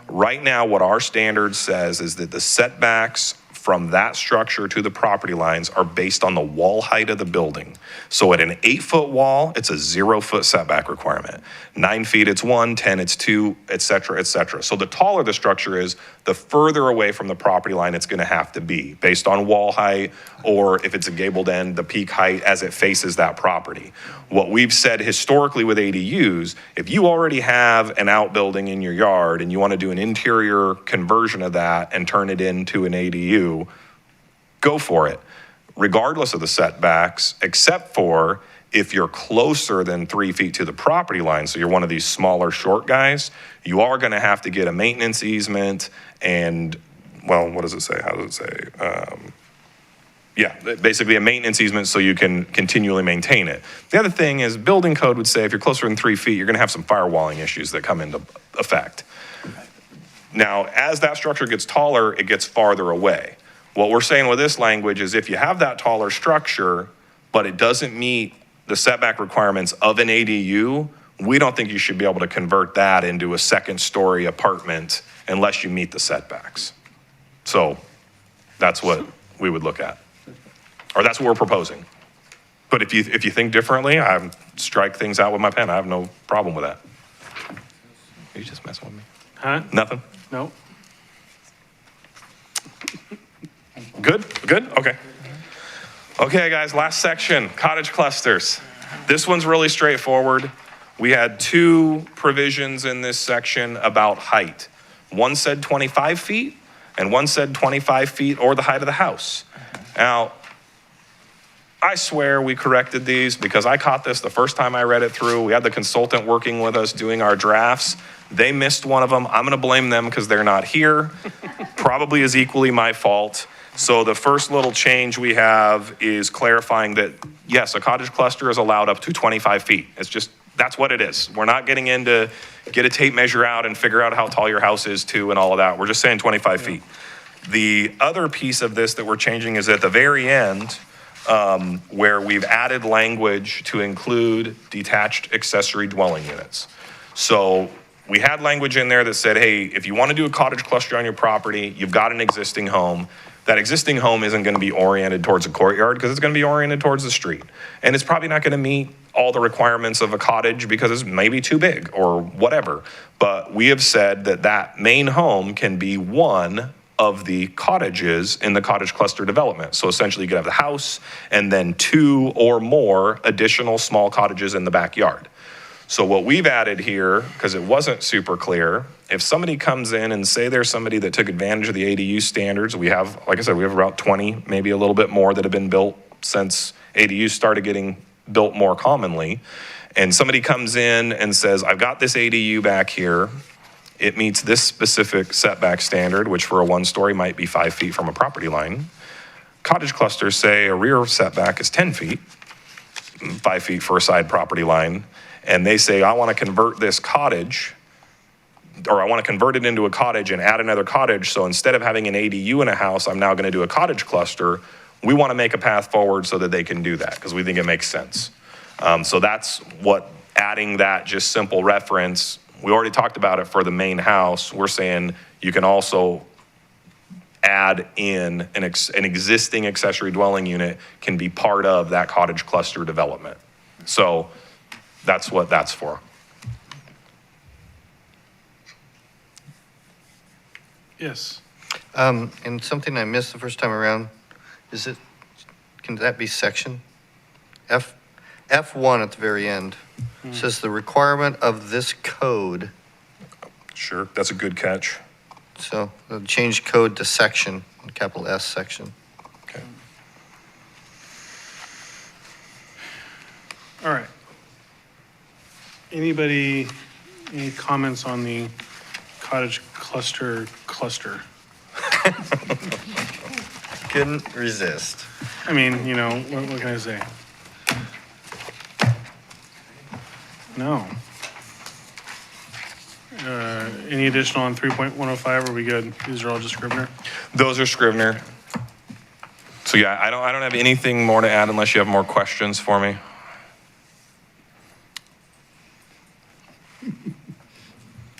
Right now, what our standard says is that the setbacks from that structure to the property lines are based on the wall height of the building. So at an 8-foot wall, it's a 0-foot setback requirement. 9 feet, it's 1, 10, it's 2, et cetera, et cetera. So the taller the structure is, the further away from the property line it's gonna have to be, based on wall height, or if it's a gabled end, the peak height as it faces that property. What we've said historically with ADUs, if you already have an outbuilding in your yard and you wanna do an interior conversion of that and turn it into an ADU, go for it, regardless of the setbacks, except for if you're closer than 3 feet to the property line, so you're one of these smaller, short guys, you are gonna have to get a maintenance easement and, well, what does it say? How does it say? Yeah, basically a maintenance easement so you can continually maintain it. The other thing is building code would say if you're closer than 3 feet, you're gonna have some firewalling issues that come into effect. Now, as that structure gets taller, it gets farther away. What we're saying with this language is if you have that taller structure, but it doesn't meet the setback requirements of an ADU, we don't think you should be able to convert that into a second-story apartment unless you meet the setbacks. So that's what we would look at. Or that's what we're proposing. But if you think differently, I strike things out with my pen. I have no problem with that. Are you just messing with me? Huh? Nothing? No? Good? Okay. Okay, guys, last section, cottage clusters. This one's really straightforward. We had 2 provisions in this section about height. One said 25 feet, and one said 25 feet or the height of the house. Now, I swear we corrected these because I caught this the first time I read it through. We had the consultant working with us doing our drafts. They missed one of them. I'm gonna blame them because they're not here. Probably is equally my fault. So the first little change we have is clarifying that, yes, a cottage cluster is allowed up to 25 feet. It's just, that's what it is. We're not getting into get a tape measure out and figure out how tall your house is too and all of that. We're just saying 25 feet. The other piece of this that we're changing is at the very end, where we've added language to include detached accessory dwelling units. So we had language in there that said, hey, if you want to do a cottage cluster on your property, you've got an existing home. That existing home isn't going to be oriented towards a courtyard because it's going to be oriented towards the street. And it's probably not going to meet all the requirements of a cottage because it's maybe too big or whatever. But we have said that that main home can be one of the cottages in the cottage cluster development. So essentially you could have the house and then 2 or more additional small cottages in the backyard. So what we've added here, because it wasn't super clear, if somebody comes in and say there's somebody that took advantage of the ADU standards, we have, like I said, we have about 20, maybe a little bit more that have been built since ADUs started getting built more commonly. And somebody comes in and says, I've got this ADU back here. It meets this specific setback standard, which for a 1-story might be 5 feet from a property line. Cottage clusters say a rear setback is 10 feet, 5 feet for a side property line. And they say, I want to convert this cottage, or I want to convert it into a cottage and add another cottage. So instead of having an ADU in a house, I'm now going to do a cottage cluster. We want to make a path forward so that they can do that because we think it makes sense. So that's what adding that just simple reference. We already talked about it for the main house. We're saying you can also add in an existing accessory dwelling unit can be part of that cottage cluster development. So that's what that's for. Yes. And something I missed the first time around, can that be section? F1 at the very end says the requirement of this code. Sure, that's a good catch. So change code to section, capital S section. Okay. All right. Any comments on the cottage cluster? Couldn't resist. I mean, you know, what can I say? No. Any additional on 3.105? Are we good? These are all just Scrivener. Those are Scrivener. So yeah, I don't have anything more to add unless you have more questions for me.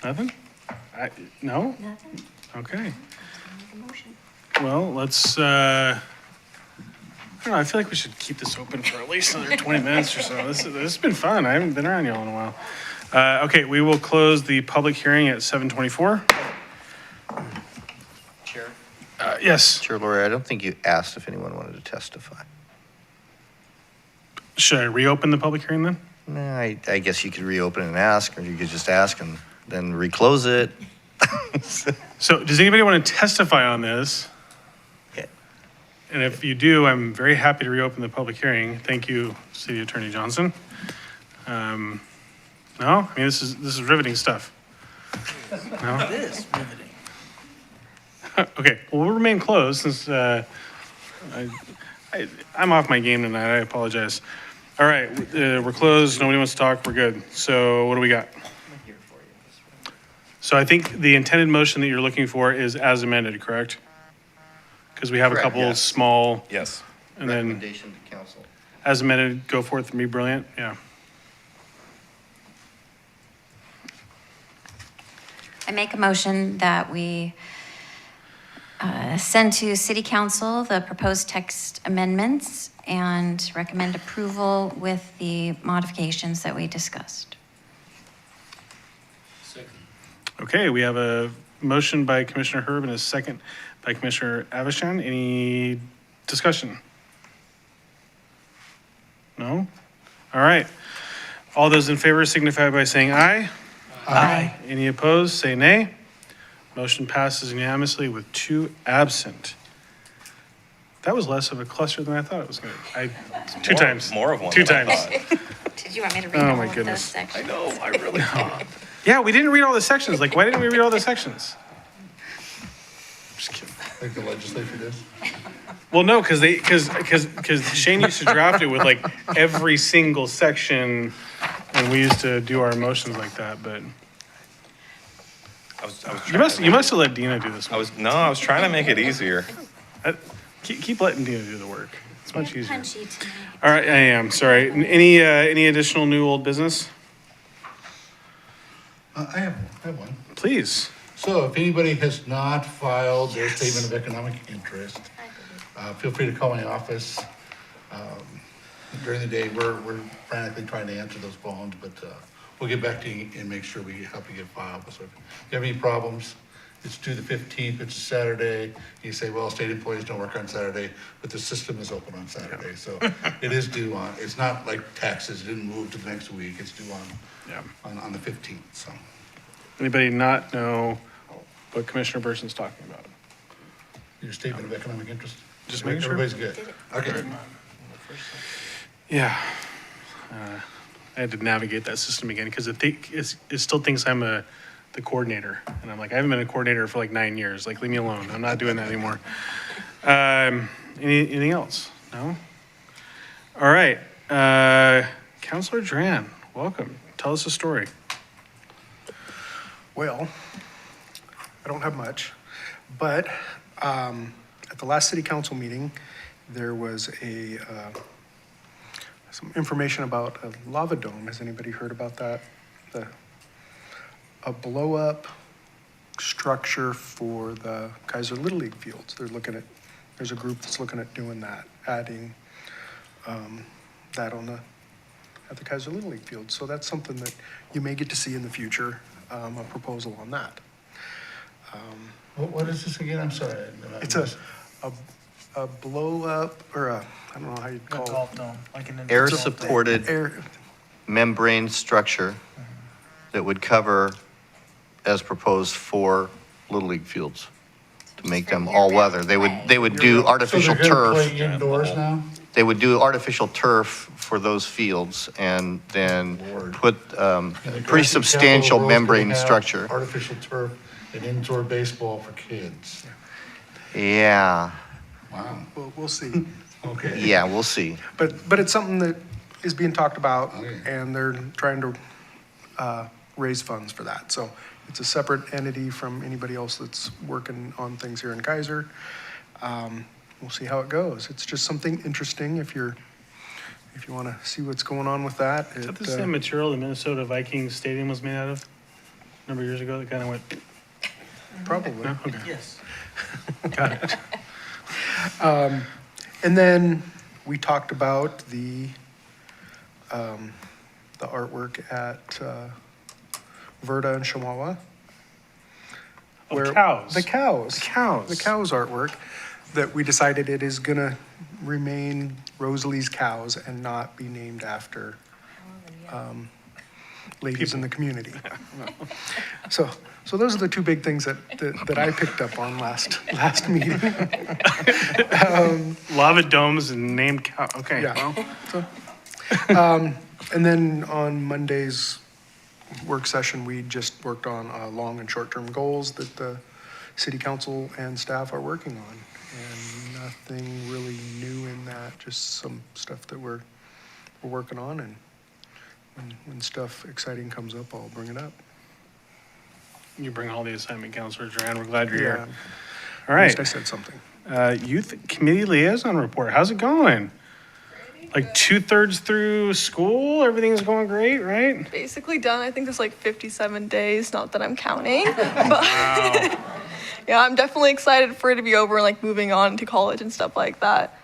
Nothing? No? Nothing. Okay. Motion. Well, let's, I don't know, I feel like we should keep this open for at least another 20 minutes or so. This has been fun. I haven't been around y'all in a while. Okay, we will close the public hearing at 7:24. Chair? Yes, Chair Lori, I don't think you asked if anyone wanted to testify. should I reopen the public hearing then? Nah, I guess you could reopen and ask, or you could just ask and then reclose it. So does anybody want to testify on this? Yeah. And if you do, I'm very happy to reopen the public hearing. Thank you, City Attorney Johnson. No? I mean, this is riveting stuff. No? It is riveting. Okay, well, we'll remain closed since I'm off my game tonight. I apologize. All right, we're closed. Nobody wants to talk. We're good. So what do we got? So I think the intended motion that you're looking for is as amended, correct? Because we have a Correct, couple yes. small, Yes. and then Recommendation to council. as amended, go forth and be brilliant. Yeah. I make a motion that we send to City Council the proposed text amendments and recommend approval with the modifications that we discussed. Second. Okay, we have a motion by Commissioner Herb and a second by Commissioner Avishon. Any discussion? No? All right. All those in favor signify by saying aye. Aye. Any opposed, say nay. Motion passes unanimously with 2 absent. That was less of a cluster than I thought it was going to. Two times. More of one. 2 than I times. thought. Did you want me to read Oh, all my of those goodness. sections? No, I really. Yeah, we didn't read all the sections. Like, why didn't we read all the sections? Just kidding. Like the legislature does. Well, no, because Shane used to draft it with like every single section, and we used to do our motions like that. But I was you must have let Dina do this I one. was trying to make it easier. Keep letting Dina do the work. It's much easier. Punchy tonight. All right, I am sorry. Any additional new old business? I have one. Please. So if anybody has not filed their statement of economic interest, feel free to call my office. During the day, we're frantically trying to answer those phones, but we'll get back to you and make sure we help you get filed. So if you have any problems, it's due the 15th, it's a Saturday. You say, well, state employees don't work on Saturday, but the system is open on Saturday. So it is due on, it's not like taxes, it didn't move to the next week, it's due on the 15th, so. Anybody not know what Commissioner Burson's talking about? Your statement of economic interest? Just making sure. Everybody's good. Okay. Yeah. I had to navigate that system again because it still thinks I'm the coordinator. And I'm like, I haven't been a coordinator for like 9 years. Like, leave me alone. I'm not doing that anymore. Anything else? No? All right. Counselor Dran, welcome. Tell us a story. Well, I don't have much, but at the last city council meeting, there was some information about a lava dome. Has anybody heard about that? A blow-up structure for the Keizer Little League fields. There's a group that's looking at doing that, adding that at the Keizer Little League field. So that's something that you may get to see in the future, a proposal on that. What is this again? I'm sorry. It's a blow up, or I don't know how you'd A call it. golf dome, like an. Air-supported Air, membrane structure that would cover, as proposed, 4 Little League fields to make them all-weather. They would do artificial So they're gonna turf. play indoors now? They would do artificial turf for those fields and then Lord. put And the pretty Grassy substantial Capital World's gonna membrane have structure. Artificial turf and indoor baseball for kids. Yeah, Wow, we'll see. okay. yeah, we'll see. But it's something that is being talked about, Okay. and they're trying to raise funds for that. So it's a separate entity from anybody else that's working on things here in Keizer. We'll see how it goes. It's just something interesting if you want to see what's going on with that. Is that the same material the Minnesota Vikings stadium was made out of? A number of years ago, that kind of went, Probably. no? Okay, Yes. got it. And then we talked about the artwork at Verda and Chihuahua. Oh, where- cows. The cows. Cows. The cows artwork, that we decided it is gonna remain Rosalie's Cows and not be named after ladies in the community. So those are the two big things that I picked up on last meeting. Lava domes and named cow, okay, Yeah. well, And then on Monday's work session, we just worked on long and short-term goals that the city council and staff are working on. And nothing really new in that, just some stuff that we're working on. And when stuff exciting comes up, I'll bring it up. you bring all the assignment counselors around, we're glad you're here. Yeah, All at least right, I said something. youth committee liaison report, how's it going? Like 2/3 through school, everything's going great, right? Basically done. I think there's like 57 days, not that I'm counting. But yeah, I'm definitely excited for it to be over and like moving on to college and stuff like that.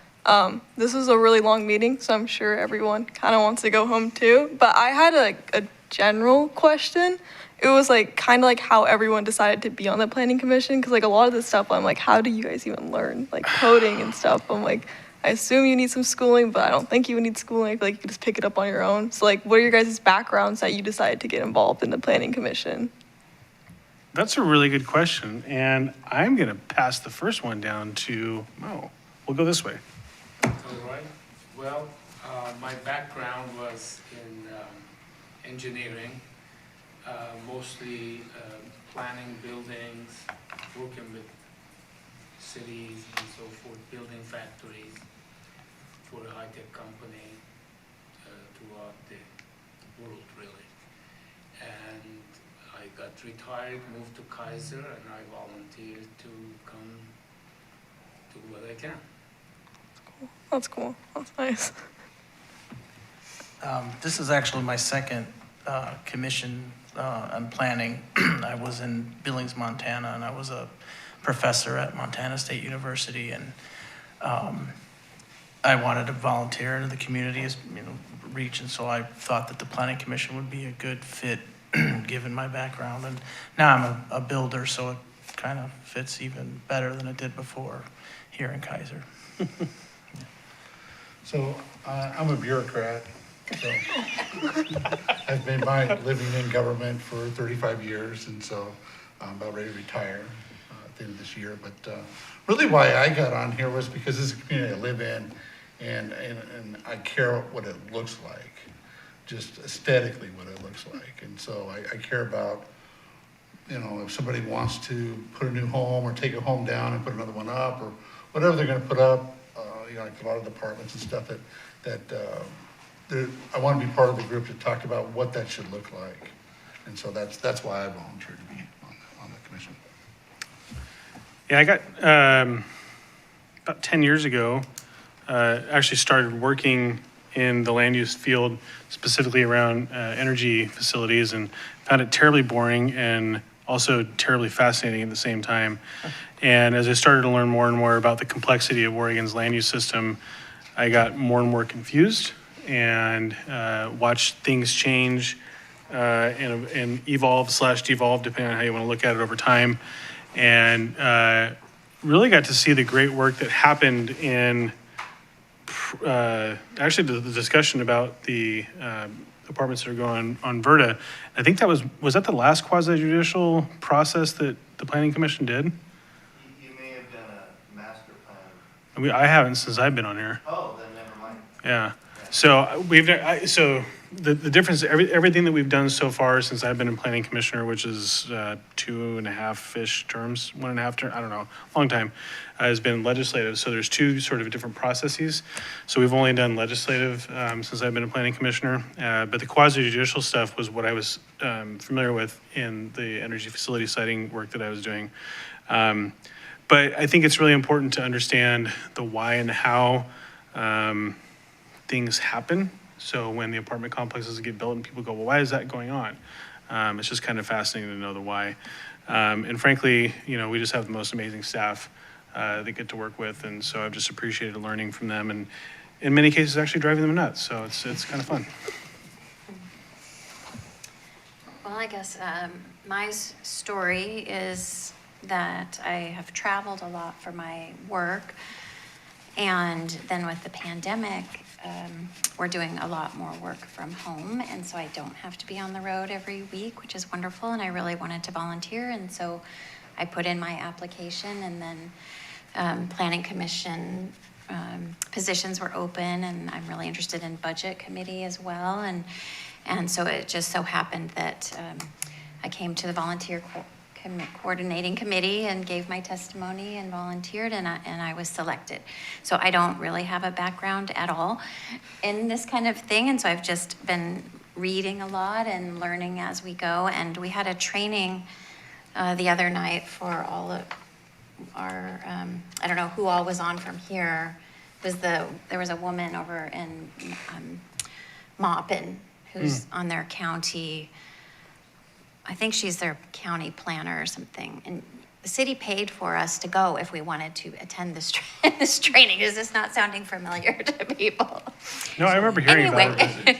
This was a really long meeting, so I'm sure everyone kind of wants to go home too. But I had a general question. It was like kind of like how everyone decided to be on the planning commission, because like a lot of this stuff, I'm like, how do you guys even learn like coding and stuff? I'm like, I assume you need some schooling, but I don't think you would need schooling. I feel like you could just pick it up on your own. So like, what are your guys' backgrounds that you decided to get involved in the planning commission? That's a really good question, and I'm gonna pass the first one down to Mo. We'll go this way. All right. Well, my background was in engineering, mostly planning buildings, working with cities and so forth, building factories for a high-tech company throughout the world, really. And I got retired, moved to Keizer, and I volunteered to come do what I can. That's cool. That's nice. This is actually my second commission on planning. I was in Billings, Montana, and I was a professor at Montana State University, and I wanted to volunteer in the community as reach, and so I thought that the planning commission would be a good fit given my background. And now I'm a builder, so it kind of fits even better than it did before here in Keizer. So I'm a bureaucrat, so I've made my living in government for 35 years, and so I'm about ready to retire at the end of this year. But really why I got on here was because this is a community I live in, and I care what it looks like, just aesthetically what it looks like. And so I care about, if somebody wants to put a new home or take a home down and put another one up, or whatever they're gonna put up, like a lot of departments and stuff that I want to be part of the group that talked about what that should look like. And so that's why I volunteered to be on the commission. Yeah, I got, about 10 years ago, actually started working in the land use field, specifically around energy facilities, and found it terribly boring and also terribly fascinating at the same time. And as I started to learn more and more about the complexity of Oregon's land use system, I got more and more confused and watched things change and evolve/devolve, depending on how you want to look at it over time. And really got to see the great work that happened in actually the discussion about the apartments that are going on Verda. I think that was that the last quasi-judicial process that the planning commission did? You may have done a master plan. I haven't since I've been on here. Oh, then never mind. Yeah. So the difference, everything that we've done so far since I've been a planning commissioner, which is 2.5-ish terms, 1.5 term, I don't know, long time, has been legislative. So there's two sort of different processes. So we've only done legislative since I've been a planning commissioner. But the quasi judicial stuff was what I was familiar with in the energy facility siting work that I was doing. But I think it's really important to understand the why and how things happen. So when the apartment complexes get built and people go, well, why is that going on? It's just kind of fascinating to know the why. And frankly, we just have the most amazing staff that get to work with. And so I've just appreciated learning from them and in many cases actually driving them nuts. So it's kind of fun. Well, I guess my story is that I have traveled a lot for my work. And then with the pandemic, we're doing a lot more work from home. And so I don't have to be on the road every week, which is wonderful. And I really wanted to volunteer. And so I put in my application, and then planning commission positions were open. And I'm really interested in budget committee as well. And so it just so happened that I came to the volunteer coordinating committee and gave my testimony and volunteered, and I was selected. So I don't really have a background at all in this kind of thing, and so I've just been reading a lot and learning as we go. And we had a training the other night for all of our, I don't know who all was on from here. There was a woman over in Maupin who's on their county, I think she's their county planner or something. And the city paid for us to go if we wanted to attend this training. Is this not sounding familiar to people? No, I remember hearing about it.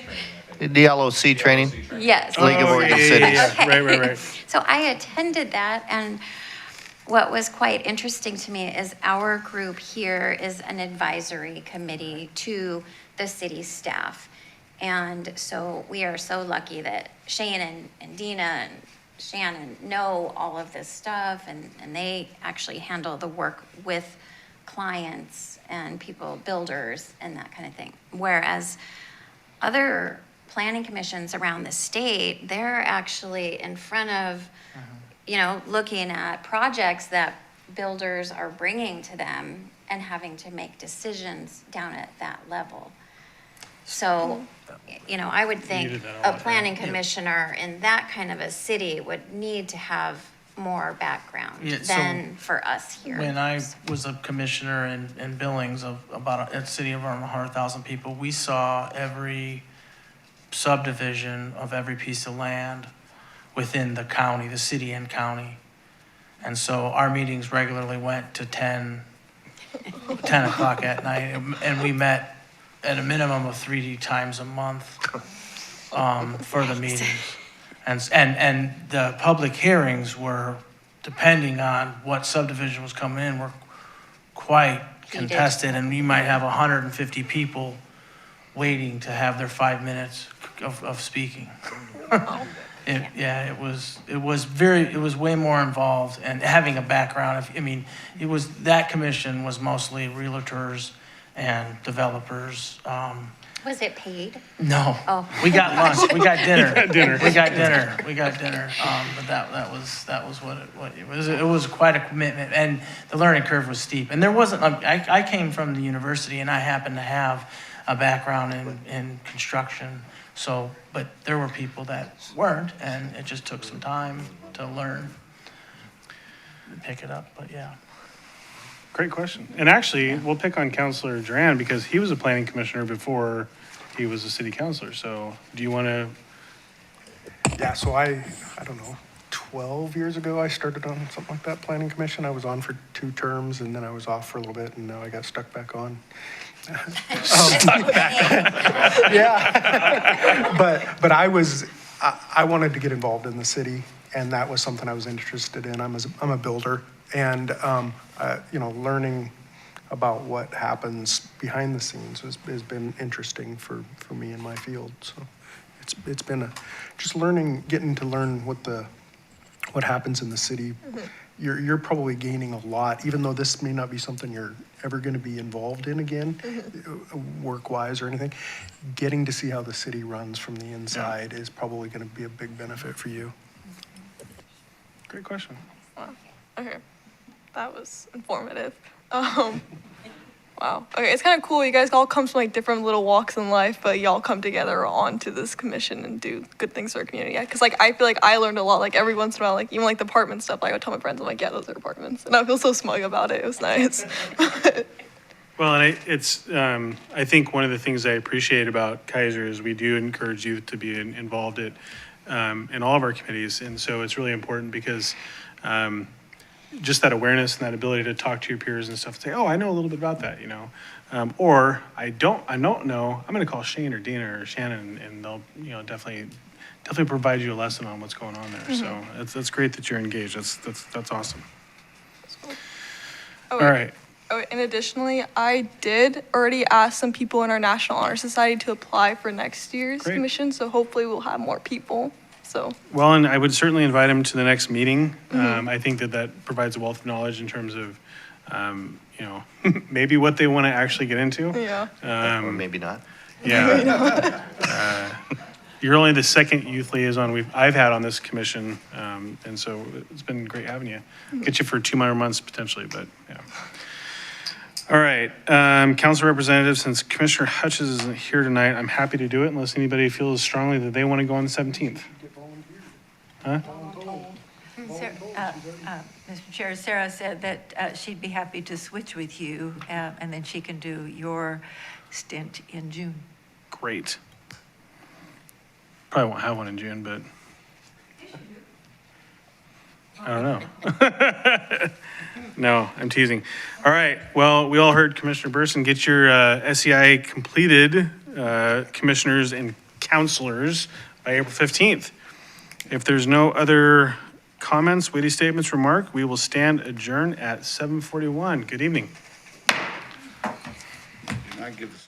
The LOC training? Yes. League of Oregon Cities. Yeah. Okay. Right. So I attended that, and what was quite interesting to me is our group here is an advisory committee to the city staff. And so we are so lucky that Shane and Dina and Shannon know all of this stuff, and they actually handle the work with clients and people, builders, and that kind of thing. Whereas other planning commissions around the state, they're actually in front of, looking at projects that builders are bringing to them and having to make decisions down at that level. So, I would think Needed that a a lot, planning commissioner in that kind of a city would need to have more background Yeah, so than for us here. When I was a commissioner in Billings of about a city of around 100,000 people, we saw every subdivision of every piece of land within the county, the city and county. And so our meetings regularly went to 10 o'clock at night, and we met at a minimum of 3 times a month for the meetings. And the public hearings were, depending on what subdivision was coming in, were quite contested. And you might have 150 people waiting to have their 5 minutes of speaking. It was way more involved, and having a background. That commission was mostly realtors and developers. Was it paid? No. Oh. We got lunch. We got dinner. dinner. We got dinner. But that was what it was. It was quite a commitment, and the learning curve was steep. And there wasn't. I came from the university, and I happened to have a background in construction. So, but there were people that weren't, and it just took some time to learn and pick it up. But yeah. Great question. And actually, we'll pick on Councilor Duran because he was a planning commissioner before he was a city councilor. So do you want to? Yeah, so I don't know, 12 years ago, I started on something like that, planning commission. I was on for 2 terms, and then I was off for a little bit, and now I got stuck back on. Yeah. But I wanted to get involved in the city, and that was something I was interested in. I'm a builder, and learning about what happens behind the scenes has been interesting for me in my field. So it's been just getting to learn what happens in the city, you're probably gaining a lot, even though this may not be something you're ever going to be involved in again, work-wise or anything. Getting to see how the city runs from the inside is probably going to be a big benefit for you. Great question. Okay, that was informative. Wow. Okay, it's kind of cool. You guys all come from like different little walks in life, but y'all come together onto this commission and do good things for our community. Yeah, because like I feel like I learned a lot. Like every once in a while, like even like the apartment stuff, like I would tell my friends, I'm like, yeah, those are apartments, and I feel so smug about it. It was nice. Well, and I think one of the things I appreciate about Keizer is we do encourage youth to be involved in all of our committees. And so it's really important because just that awareness and that ability to talk to your peers and stuff, and say, oh, I know a little bit about that, or I don't know, I'm going to call Shane or Dina or Shannon, and they'll, definitely provide you a lesson on what's going on there. So that's great that you're engaged. That's awesome. Oh, All right. Oh, and additionally, I did already ask some people in our National Honor Society to apply for next year's Great. commission, so hopefully we'll have more people. So Well, and I would certainly invite him to the next meeting. I think that provides a wealth of knowledge in terms of, maybe what they want to actually get into. yeah. Or maybe not. Yeah. You're only the second youth liaison I've had on this commission, and so it's been great having you. Get you for 2 more months potentially, but yeah. All right, council representative, since Commissioner Hutchins isn't here tonight, I'm happy to do it unless anybody feels strongly that they want to go on the 17th. Huh? Mr. Chair, Sarah said that she'd be happy to switch with you, and then she can do your stint in June. Great. Probably won't have one in June, but I don't know. No, I'm teasing. All right, well, we all heard Commissioner Burson. Get your SEI completed, commissioners and counselors, by April 15th. If there's no other comments, witty statements, remark, we will stand adjourned at 7:41. Good evening. I give this.